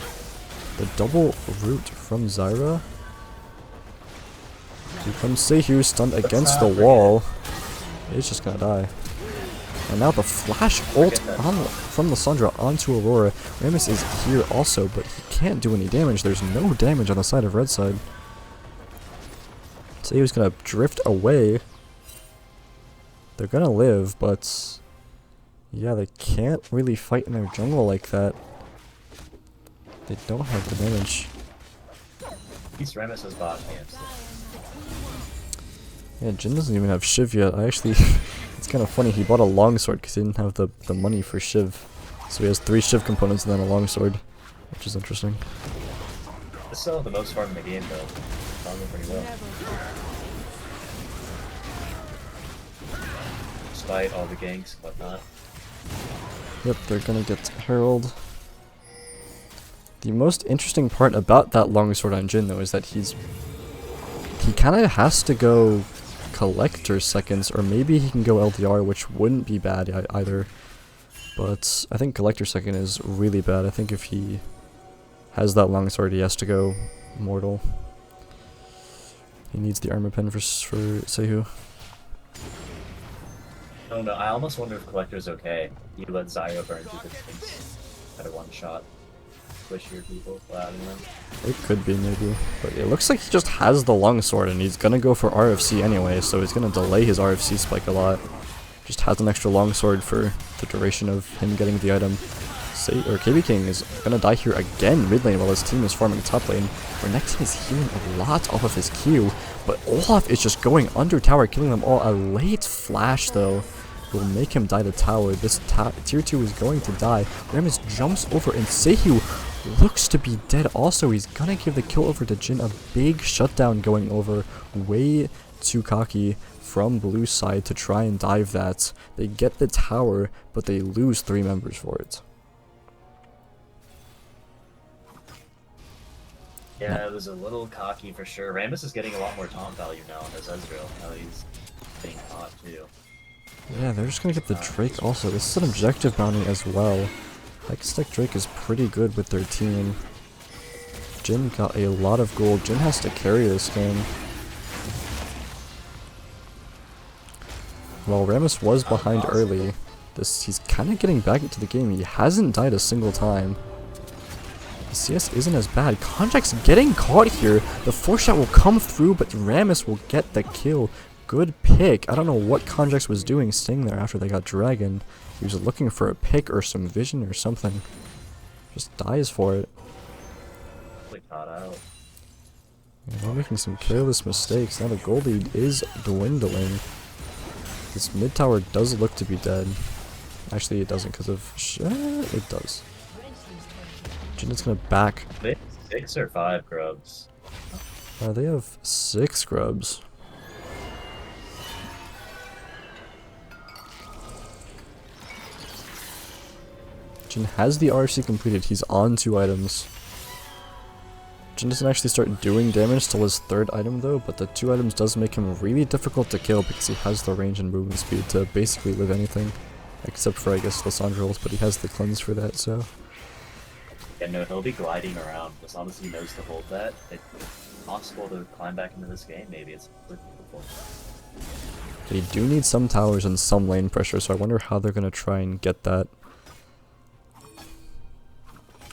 The double root from Zyra. Here comes Sehu, stunned against the wall. He's just gonna die. And now the flash ult from Lissandra onto Aurora. Rammus is here also, but he can't do any damage. There's no damage on the side of red side. Sehu's gonna drift away. They're gonna live, but yeah, they can't really fight in their jungle like that. They don't have the damage. At least Rammus has bot camps. Yeah, Jhin doesn't even have Shiv yet. I actually, it's kind of funny, he bought a longsword because he didn't have the money for Shiv. So he has 3 Shiv components and then a longsword, which is interesting. This is still the most farm in the game though. Farming pretty well. Despite all the ganks and whatnot. Yep, they're gonna get Herald. The most interesting part about that longsword on Jhin though is that he kind of has to go Collector seconds, or maybe he can go LDR, which wouldn't be bad either. But I think Collector second is really bad. I think if he has that longsword, he has to go Mortal. He needs the armor pen for Sehu. I don't know, I almost wonder if Collector's okay. You let Zyra burn through distance at a one shot. Push your people out of them. It could be, maybe. But it looks like he just has the longsword, and he's gonna go for RFC anyway, so he's gonna delay his RFC spike a lot. Just has an extra longsword for the duration of him getting the item. KB King is gonna die here again mid lane while his team is farming top lane. Renekton is healing a lot off of his Q, but Olaf is just going under tower, killing them all. A late flash, though, will make him die to tower. This tier 2 is going to die. Rammus jumps over, and Sehu looks to be dead also. He's gonna give the kill over to Jhin. A big shutdown going over. Way too cocky from blue side to try and dive that. They get the tower, but they lose 3 members for it. Yeah, it was a little cocky for sure. Rammus is getting a lot more taunt value now as Ezreal. Now he's getting caught too. Yeah, they're just gonna get the Drake also. This is an objective bounty as well. Hextech Drake is pretty good with their team. Jhin got a lot of gold. Jhin has to carry this game. While Rammus was behind early, he's kind of getting back into the game. He hasn't died a single time. The CS isn't as bad. Konjak's getting caught here. The 4-shot will come through, but Rammus will get the kill. Good pick. I don't know what Konjax was doing staying there after they got Dragon. He was looking for a pick or some vision or something. Just dies for it. Caught out. Yeah, they're making some careless mistakes. Now the gold lead is dwindling. This mid tower does look to be dead. Actually, it doesn't because of it does. Jhin is gonna back. 6 or 5 grubs. They have 6 scrubs. Jin has the RC completed. He's on 2 items. Jin doesn't actually start doing damage till his 3rd item though, but the 2 items does make him really difficult to kill because he has the range and movement speed to basically live anything. Except for, I guess, Lissandra ult, but he has the cleanse for that, so... Yeah, no, he'll be gliding around as long as he knows to hold that. It's possible to climb back into this game, maybe. It's difficult. They do need some towers and some lane pressure, so I wonder how they're gonna try and get that.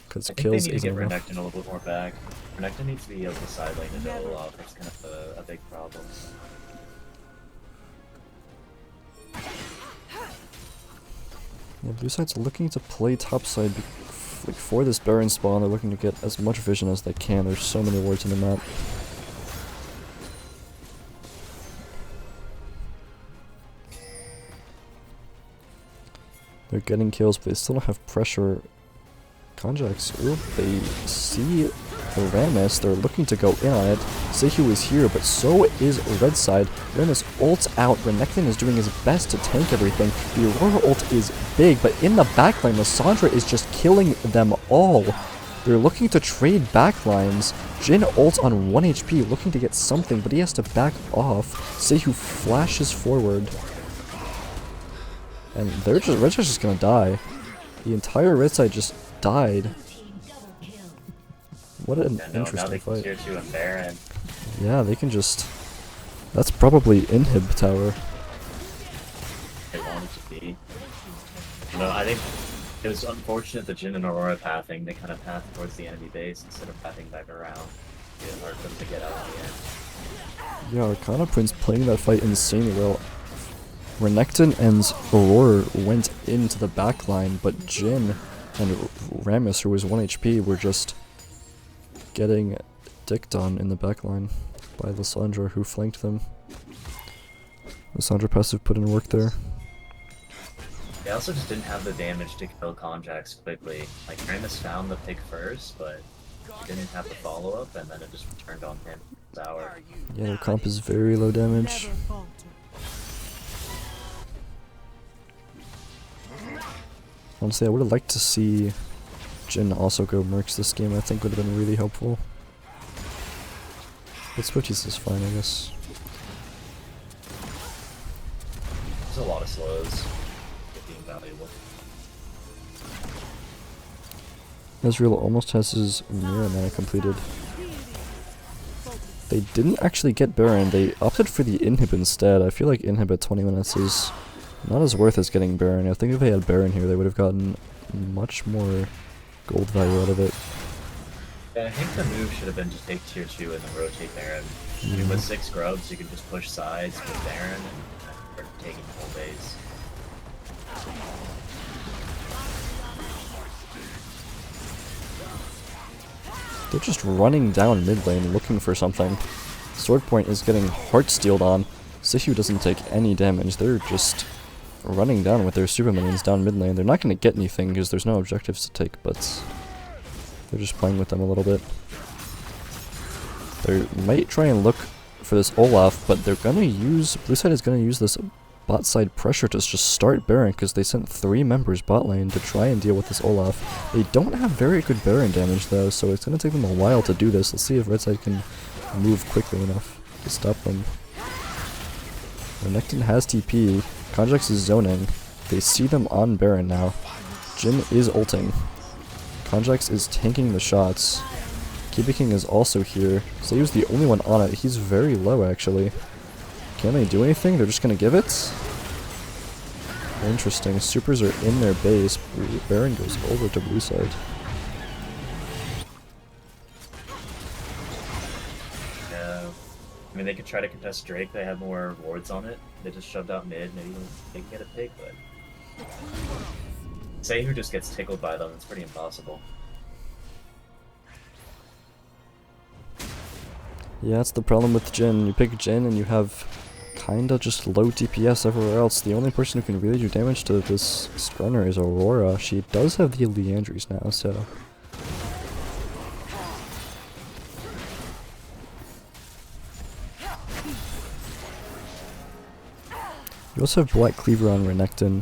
Because kills they need to isn't get enough. Renekton a little bit more back. Renekton needs to be able to side lane into Olaf. That's kind of a big problem. Yeah, blue side's looking to play topside like for this Baron spawn. They're looking to get as much vision as they can. There's so many wards in the map. They're getting kills, but they still don't have pressure. Conjax, they see the Rammus, they're looking to go in on it. Sehu is here, but so is red side. Rammus ults out, Renekton is doing his best to tank everything. The Aurora ult is big, but in the backline, Lissandra is just killing them all. They're looking to trade backlines. Jin ults on 1 HP, looking to get something, but he has to back off. Sehu flashes forward. And they're just, red side's just gonna die. The entire red side just died. What an interesting fight. Tier 2 and Baron. Yeah, they can just... That's probably inhib tower. They want it to be. No, I think it was unfortunate that Jin and Aurora pathing. They kind of path towards the enemy base instead of pathing back around. It's hard for them to get out in the end. Yeah, Arcana Prince playing that fight insanely well. Renekton and Aurora went into the backline, but Jin and Rammus, who was 1 HP, were just getting dicked on in the backline by Lissandra, who flanked them. Lissandra passive put in work there. They also just didn't have the damage to kill Conjax quickly. Like, Rammus found the pick first, but didn't have the follow-up, and then it just returned on him. Sour. Yeah, their comp is very low damage. Honestly, I would have liked to see Jin also go Mercs this game. I think would have been really helpful. But Switches is fine, I guess. There's a lot of slows. Being valuable. Ezreal almost has his Mirror mana completed. They didn't actually get Baron, they opted for the Inhib instead. I feel like Inhib at 20 minutes is not as worth as getting Baron. I think if they had Baron here, they would have gotten much more gold value out of it. Yeah, I think the move should have been to take tier 2 and then rotate Baron. With 6 grubs, you can just push sides with Baron and start taking the whole base. They're just running down mid lane looking for something. Swordpoint is getting heart-steeled on. Sehu doesn't take any damage. They're just running down with their super minions down mid lane. They're not going to get anything because there's no objectives to take, but they're just playing with them a little bit. They might try and look for this Olaf, but they're going to use... Blue side is going to use this bot side pressure to just start Baron because they sent 3 members bot lane to try and deal with this Olaf. They don't have very good Baron damage though, so it's going to take them a while to do this. Let's see if red side can move quickly enough to stop them. Renekton has TP. Conjax is zoning. They see them on Baron now. Jin is ulting. Conjax is tanking the shots. Kiba King is also here. So he was the only one on it. He's very low actually. Can they do anything? They're just gonna give it? Interesting. Supers are in their base. Baron goes over to blue side. Yeah. I mean, they could try to contest Drake. They have more wards on it. They just shoved out mid. Maybe they can get a pick, but... Say who just gets tickled by them. It's pretty impossible. Yeah, that's the problem with Jin. You pick Jin and you have kinda just low DPS everywhere else. The only person who can really do damage to this Skrunner is Aurora. She does have the Leandries now, so... You also have Black Cleaver on Renekton,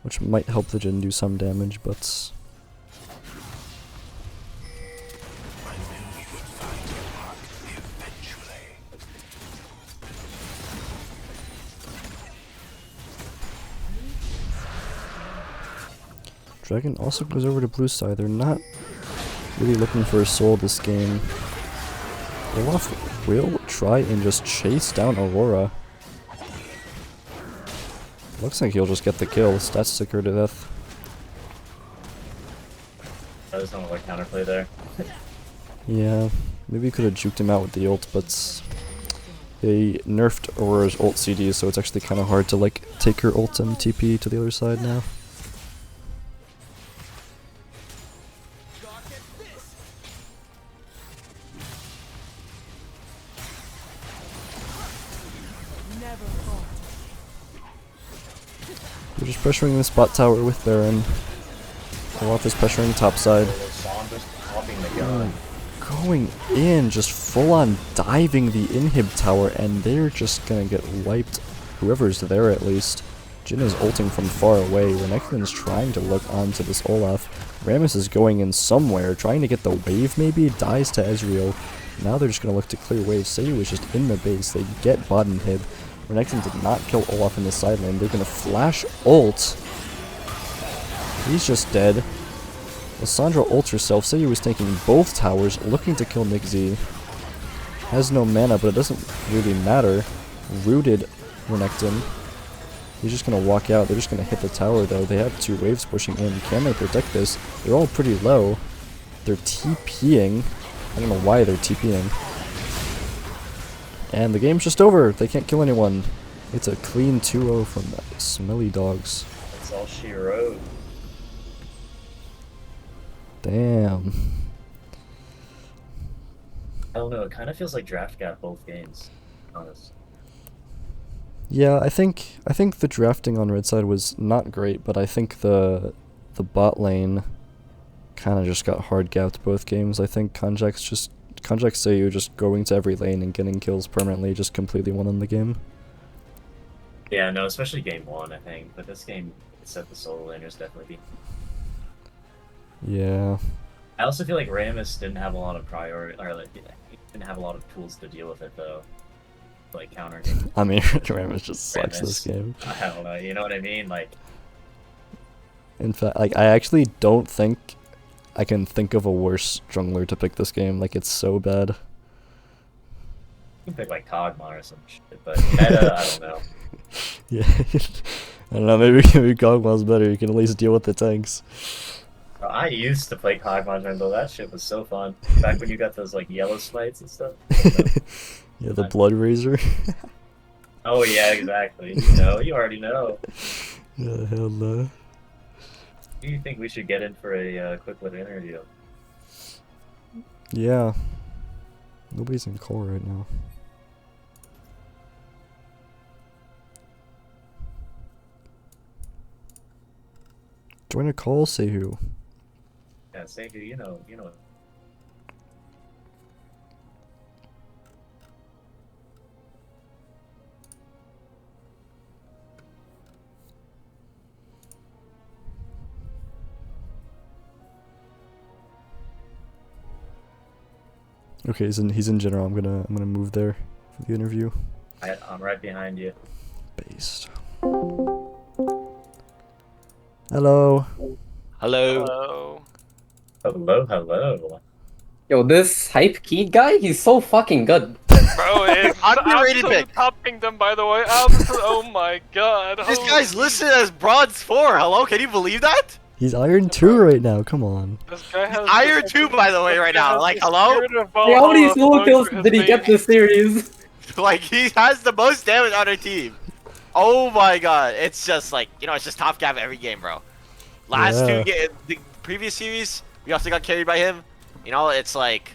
which might help the Jhin do some damage, but... Dragon also goes over to blue side. They're not really looking for a soul this game. Olaf will try and just chase down Aurora. Looks like he'll just get the kill. Stat sticker to death. I just don't know what counterplay there. Yeah, maybe could have juked him out with the ult, but they nerfed Aurora's ult CD, so it's actually kind of hard to like take her ult and TP to the other side now. They're just pressuring this bot tower with Baron. Olaf is pressuring top side. Going in, just full on diving the inhib tower, and they're just gonna get wiped. Whoever's there at least. Jhin is ulting from far away. Renekton's trying to look onto this Olaf. Rammus is going in somewhere, trying to get the wave maybe, dies to Ezreal. Now they're just gonna look to clear wave. Seiyu is just in the base, they get bot inhib. Renekton did not kill Olaf in the side lane. They're gonna flash ult. He's just dead. Lissandra ults herself. Seiyu is taking both towers, looking to kill Nick Z. Has no mana, but it doesn't really matter. Rooted Renekton. He's just gonna walk out. They're just gonna hit the tower though. They have two waves pushing in. Can they protect this? They're all pretty low. They're TPing. I don't know why they're TPing. And the game's just over. They can't kill anyone. It's a clean 2-0 from the Smelly dogs. That's all she wrote. Damn. I don't know, it kind of feels like draft gap both games, honest. Yeah, I think the drafting on red side was not great, but I think the bot lane kind of just got hard gapped both games. I think Konjac Seiyu just going to every lane and getting kills permanently just completely won on the game. Yeah, no, especially game one, I think. But this game set the solo laners definitely. Yeah. I also feel like Rammus didn't have a lot of he didn't have a lot of tools to deal with it though. Like counter game. I mean, Rammus just sucks this game. I don't know, you know what I mean? Like, in fact, like I actually don't think I can think of a worse jungler to pick this game. Like, it's so bad. you can pick like Kog'Maw or some shit, but meta, I don't know. Yeah, I don't know. Maybe Kog'Maw's better. You can at least deal with the tanks. I used to play Kog'Maw jungle. That shit was so fun. Back when you got those like yellow smites and stuff. Yeah, the Blood Razor. Oh yeah, exactly. You know, you already know. Yeah, hell no. Do you think we should get in for a quick little interview? Yeah. Nobody's in call right now. Join a call, say who. Yeah, say who, you know. Okay, he's in general. I'm gonna move there for the interview. I'm right behind you. Based. Hello. Hello. Hello. Yo, this hype keyed guy, he's so fucking good. Bro, it's Underrated absolute pick. top kingdom, by the way. Oh my god. This Holy guy's listed as Bronze 4. Hello, can you believe that? He's Iron 2 right now. Come on. This guy has Iron 2, by the way, right now. Like, hello? Hey, how many solo kills did he get this series? Like, he has the most damage on our team. Oh my god. It's just like, it's just top cap every game, bro. Last Yeah. the previous series, we also got carried by him. It's like,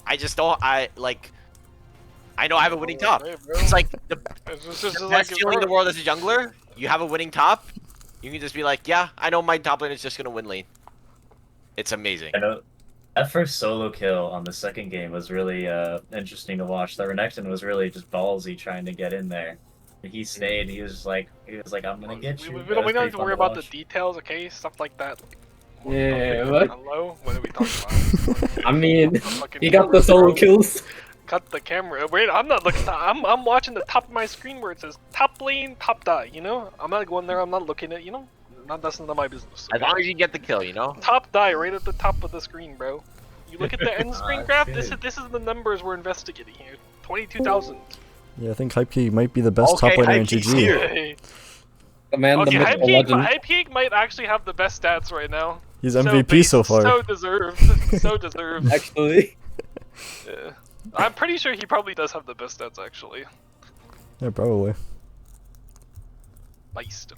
I know I have a winning top. It's like the best feeling in the world as a jungler. You have a winning top. You can just be like, yeah, I know my top lane is just gonna win lane. It's amazing. I know that first solo kill on the second game was really interesting to watch. That Renekton was really just ballsy trying to get in there. And he stayed. He was like, I'm gonna get you. We That don't was have pretty to fun worry about the watch. details, okay? Stuff like that. Yeah, but Hello? What are we talking about? I mean, Fucking he got the camera, solo bro. kills. Cut the camera. Wait, I'm not looking. I'm watching the top of my screen where it says top lane, top die. You know, I'm not going there. I'm not looking at. You know, that's none of my business. As long as you get the kill, you know. Top die right at the top of the screen, bro. You look at the end screen Ah, graph. good. This is the numbers we're investigating here. 22,000. Yeah, I think Hypekey might be the best top Okay, laner in Hypekey's GG. here. Hey. The man, Okay, the mythical legend. Hypekey might actually have the best stats right now. He's MVP so far. So deserved. So deserved. Actually, Yeah. I'm pretty sure he probably does have the best stats actually. Yeah, probably. Beast.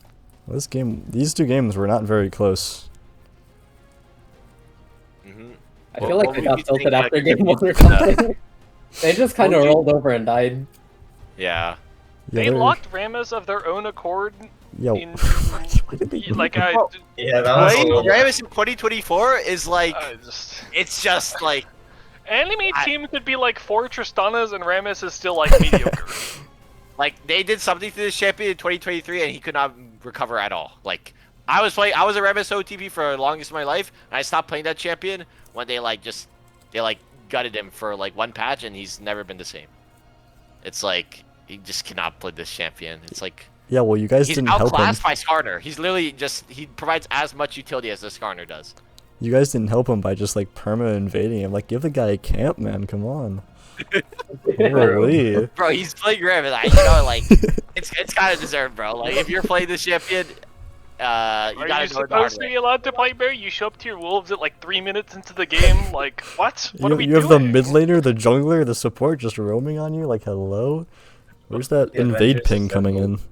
This game, these two games were not very close. Mm-hmm. I feel like what they would got you tilted think, after like, game if 1 or you- something. They just kind of What would you- rolled over and died. Yeah. Yeah, They they're- locked Rammus of their own accord Yo. in like Yeah, that was a Playing little. Rammus in 2024 is like, just it's just like, enemy I- team could be like 4 Tristanas and Rammus is still like mediocre. like they did something to this champion in 2023 and he could not recover at all. Like, I was a Rammus OTP for the longest of my life, and I stopped playing that champion when they gutted him for like one patch, and he's never been the same. It's like, he just cannot play this champion. It's like, Yeah, well, you guys he's didn't help him. outclassed by Skarner. He's literally he provides as much utility as the Skarner does. You guys didn't help him by just like perma invading him. Like, give the guy a camp, man. Come on. Holy. Bro, he's playing Rammus. You know, like, it's kind of deserved, bro. Like, if you're playing this champion, you Are gotta you go the hard supposed to way. be allowed to play, bro? You show up to your wolves at like 3 minutes into the game. Like, what? What are we You have the doing? mid laner, the jungler, the support just roaming on you. Like, hello. Where's that The invade Avengers ping coming in? assembled.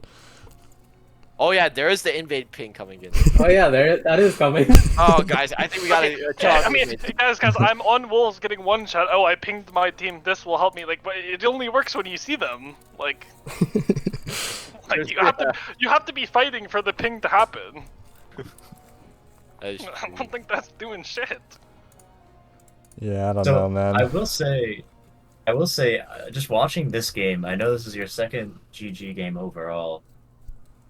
Oh yeah, there is the invade ping coming in. Oh yeah, that is coming. Oh guys, I think we gotta. Yeah, I mean, guys, I'm on wolves getting one shot. Oh, I pinged my team. This will help me. Like, but it only works when you see them. Like, you have to be fighting for the ping to happen. I don't think that's doing shit. Yeah, I don't So know, man. I will say, just watching this game, I know this is your second GG game overall.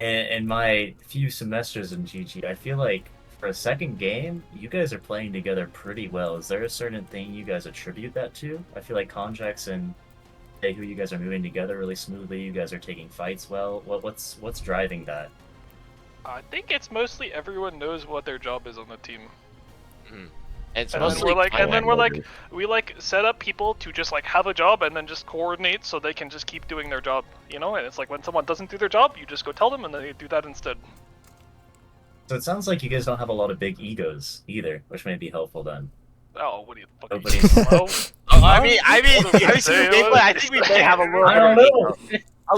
In my few semesters in GG, I feel like for a second game, you guys are playing together pretty well. Is there a certain thing you guys attribute that to? I feel like Conjax and who you guys are moving together really smoothly. You guys are taking fights well. What's driving that? I think it's mostly everyone knows what their job is on the team. And it's And then mostly we're like, we like set up people to just like have a job and then just coordinate so they can just keep doing their job, you know? And it's like when someone doesn't do their job, you just go tell them and they do that instead. So it sounds like you guys don't have a lot of big egos either, which may be helpful then. Oh, what do you fucking Nobody's- hello? I mean, What do have you seen the gameplay? I think we may have a little. I don't know.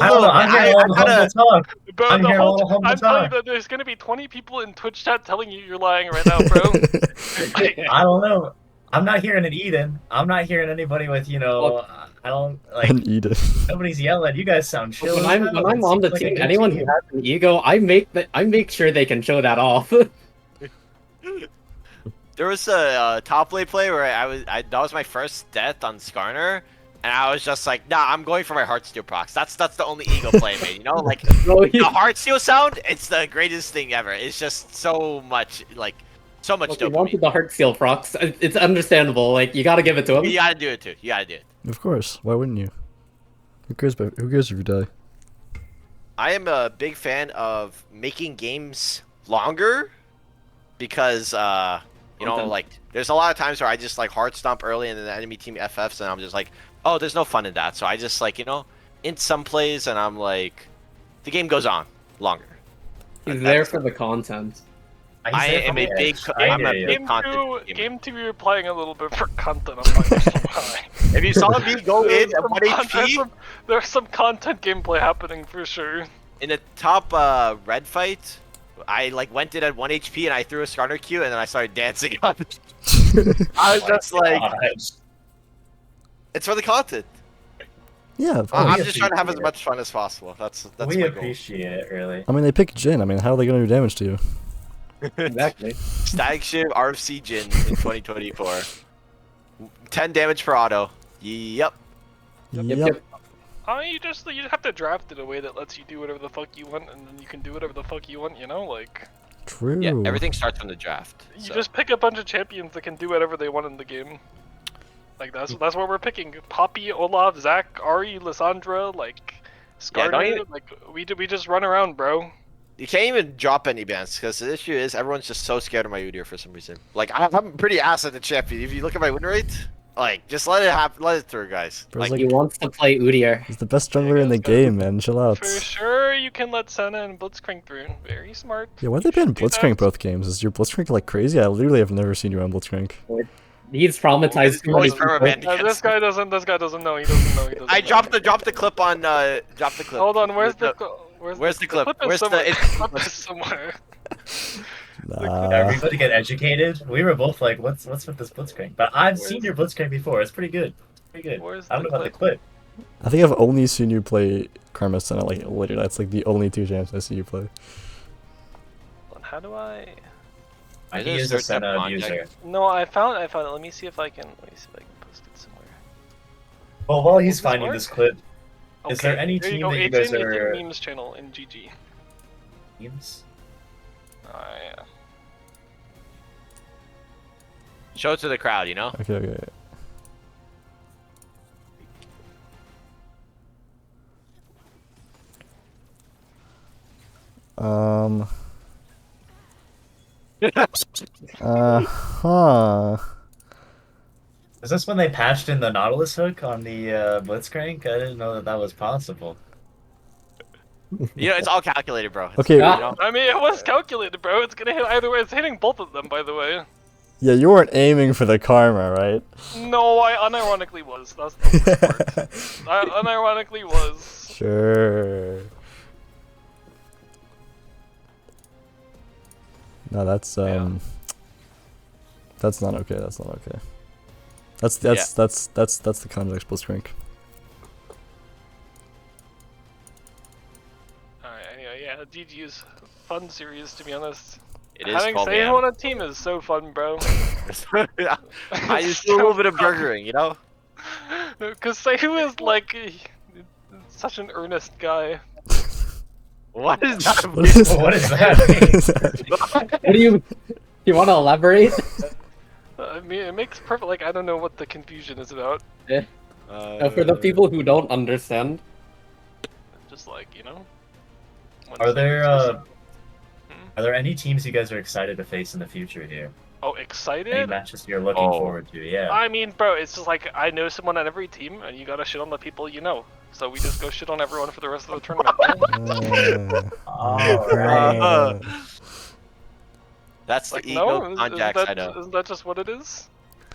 I don't know. I'm hearing all the humble talk. Bro, I'm the hearing all whole the humble I'm telling you talk. that there's gonna be 20 people in Twitch chat telling you you're lying right now, bro. I don't know. I'm not hearing an Eden. I'm not hearing anybody with, I don't, like, And eat it. nobody's yelling. You guys sound chill. When as I'm hell. on It the seems like a team, good anyone who team. has an ego, I make sure they can show that off. There was a top lane play where that was my first death on Skarner, and I was just like, nah, I'm going for my Heartsteel procs. That's the only ego play I made, you know? Like, Bro, the Heartsteel sound, it's the greatest thing ever. It's just so much, so much he wanted dopamine. the Heartsteel procs. It's understandable. Like you gotta give it to him. You gotta do it too. You gotta do it. Of course. Why wouldn't you? Who cares if you die? I am a big fan of making games longer because, like, there's a lot of times where I just, like, hard stomp early and then the enemy team FFs and I'm just like, oh, there's no fun in that. So I just, like, in some plays and I'm like, the game goes on longer. He's there for the content. I am a big, I'm a big content gamer. Game 2, you're playing a little bit for content. I'm not gonna lie. If you saw me go in at 1 HP There's some content gameplay happening for sure. in the top red fight, I went in at 1 HP and I threw a Skarner Q and then I started dancing on it. I was just like, it's for the content. Yeah, of course. I'm just trying to have as much fun as possible. That's we my goal. appreciate it, really. I mean, they pick Jin. I mean, how are they going to do damage to you? Exactly. Stag Shiv RFC Jin in 2024. 10 damage per auto. Yep. Yep. You just have to draft it a way that lets you do whatever the fuck you want, and then you can do whatever the fuck you want. You know, like. True. Yeah, everything starts from the draft. You so. just pick a bunch of champions that can do whatever they want in the game. Like that's what we're picking. Poppy, Olaf, Zac, Ari, Lissandra, like Skarner. Like we just run around, bro. You can't even drop any bans because the issue is everyone's just so scared of my Udyr for some reason. Like I'm pretty ass at the champion. If you look at my win rate, like just let it happen, let it through, guys. Bro's Like, He wants to play Udyr. He's the best jungler in the game, man. Chill out. For sure, you can let Senna and Blitzcrank through. Very smart. Yeah, why they ban Do that. Blitzcrank both games? Is your Blitzcrank like crazy? I literally have never seen you on Blitzcrank. He's traumatized too many always permabanned people. against This guy doesn't know. He doesn't know. He doesn't I know. dropped the clip on drop the clip. Hold on, where's the clip? is Where's the- somewhere. it's- Clip is somewhere. Nah. Everybody get educated. We were both like, "What's with this Blitzcrank?" But I've seen your Blitzcrank before. It's pretty good. Pretty good. Where's I don't the know about the clip. I think I've only seen you play Karma Senna like later. That's like the only 2 champs I see you play. How do I? He is a Senna abuser. No, I found it. Let me see if I can post it somewhere. Well, while he's Does this finding work? this clip, is there any there team go. that you It's guys in are memes channel in GG. teams? Yeah. Show it to the crowd, you know. Okay. Huh. Is this when they patched in the Nautilus hook on the Blitzcrank? I didn't know that was possible. You know, it's all calculated, bro. It's, Okay. You know? I mean, it was calculated, bro. It's gonna hit either way. It's hitting both of them, by the way. Yeah, you weren't aiming for the karma, right? No, I unironically was. That's the worst part. I unironically was. Sure. No, that's that's not okay. That's not okay. That's the context Blitzcrank. Alright, anyway, yeah, GG's fun series, to be honest. It is Having 12 Seiho a.m. on a team is so fun, bro. I just do a little bit of burgering, you know. Because Seiho is like such an earnest guy. What is that? What is that? What do you want to elaborate? I mean, it makes perfect. Like, I don't know what the confusion is about. For the people who don't understand. Just like, you know. Are there any teams you guys are excited to face in the future here? Oh, Any excited? matches you're looking forward to? Yeah. I mean, bro, it's just like I know someone on every team, and you gotta shit on the people you know. So we just go shit on everyone for the rest of the tournament. Alright. That's the Like, ego no, on Jax, I know. isn't that just what it is?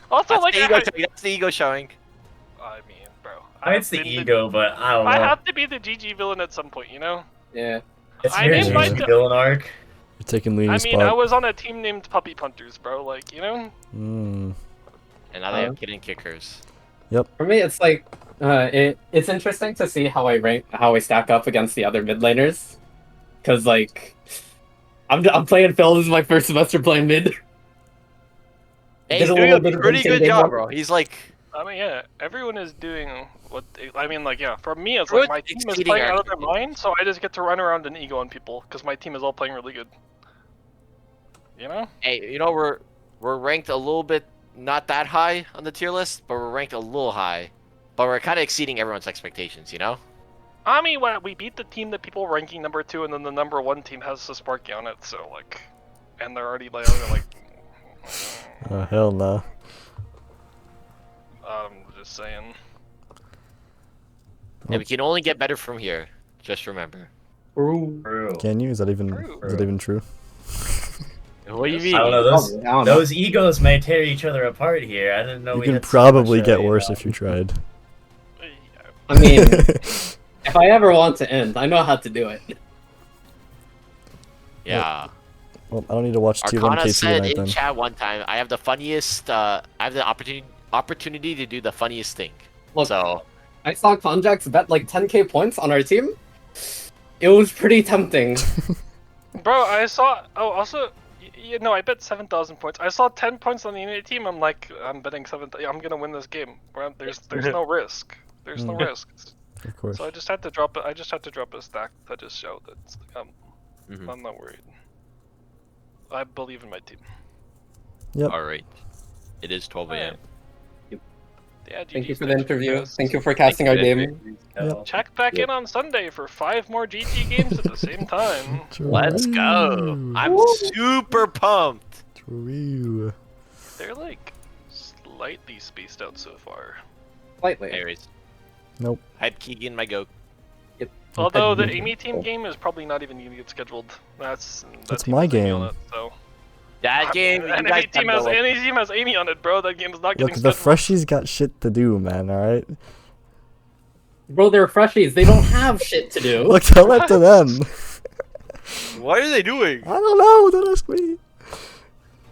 Also, That's like, the ego showing. That's the ego showing. I mean, bro. It's the ego, but I don't know. I have to be the GG villain at some point, you know? Yeah. It's I your mean, like GG the- villain arc. You're taking leading I spot. mean, I was on a team named Puppy Punters, bro. Like, you know? Mm. And now they have kidding kickers. For me, it's like it's interesting to see how I stack up against the other mid laners, because like I'm playing Phil. This is my first semester playing mid. Hey, Did he's a doing little a bit of pretty rinsing good game job, one. bro. He's like, I mean, yeah, everyone is doing what I mean, like, yeah, for me, it's We're like my team is exceeding playing our out of their mind, so I just get to run around and ego on people, because my team is all playing really good. You know? hey, you know, we're ranked a little bit not that high on the tier list, but we're ranked a little high. But we're kind of exceeding everyone's expectations, you know? I mean, we beat the team that people ranking number 2, and then the number 1 team has the Sparky on it, so, like, and they're already like, Oh, hell no. I'm just saying. And we can only get better from here. Just remember. True. Can you? Is that even true? What do you Yes. mean? I don't know. I don't know. Those egos may tear each other apart here. I didn't know You we can had so probably much, get you worse know. if you tried. I mean, if I ever want to end, I know how to do it. Yeah. Well, I don't need to watch T1 Arcana KT said tonight in then. chat one time, I have the funniest, I have the opportunity to do the funniest thing. Look, So, I saw Konjax bet like 10k points on our team. It was pretty tempting. Bro, I saw. Oh, also, no, I bet 7,000 points. I saw 10 points on the Unity team. I'm like, I'm betting 7. I'm gonna win this game. There's no risk. There's no risk. Of course. So I just had to drop it. I just had to drop a stack to just show that Mhm. I'm not worried. I believe in my team. Yep. All right. It is 12 a.m. Yeah, Thank you GG's, for the thanks interview. guys. Thank you for casting our Thank you. game. Yep. Check back in on Sunday for 5 more GT games at the same time. Let's go. True. I'm super pumped. True. They're like slightly spaced out so far. Slightly. Anyways, Nope. hype Keegan my goat. Although the Mhm. Amy team game is probably not even going to get scheduled. That's my has Amy on game. it, so. That game, you And guys any team has Amy on it, bro. That game is not getting Look, the scheduled. freshies got shit to do, man. All right. Bro, they're freshies. They don't have shit to do. Look, tell that to them. What are they doing? I don't know. Don't ask me.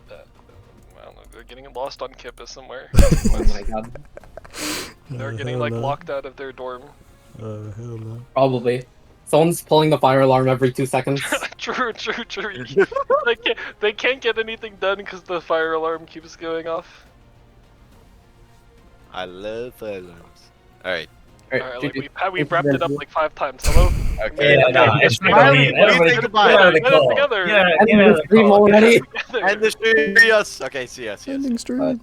I don't know, they're getting lost on campus somewhere. Oh my god. They're getting like locked out of their dorm. Hell no. Probably. Someone's pulling the fire alarm every 2 seconds. True. They can't get anything done because the fire alarm keeps going off. I love fire alarms. All right. Alright, like GG. we wrapped it up like 5 times. Hello? Okay. Yeah, no, okay. it's Finally, really- what do you think about it? Get out of the Get it call. together. Yeah, And get out of the the stream call. already. And the stream. Yes. Okay. See us. Yes. Ending stream.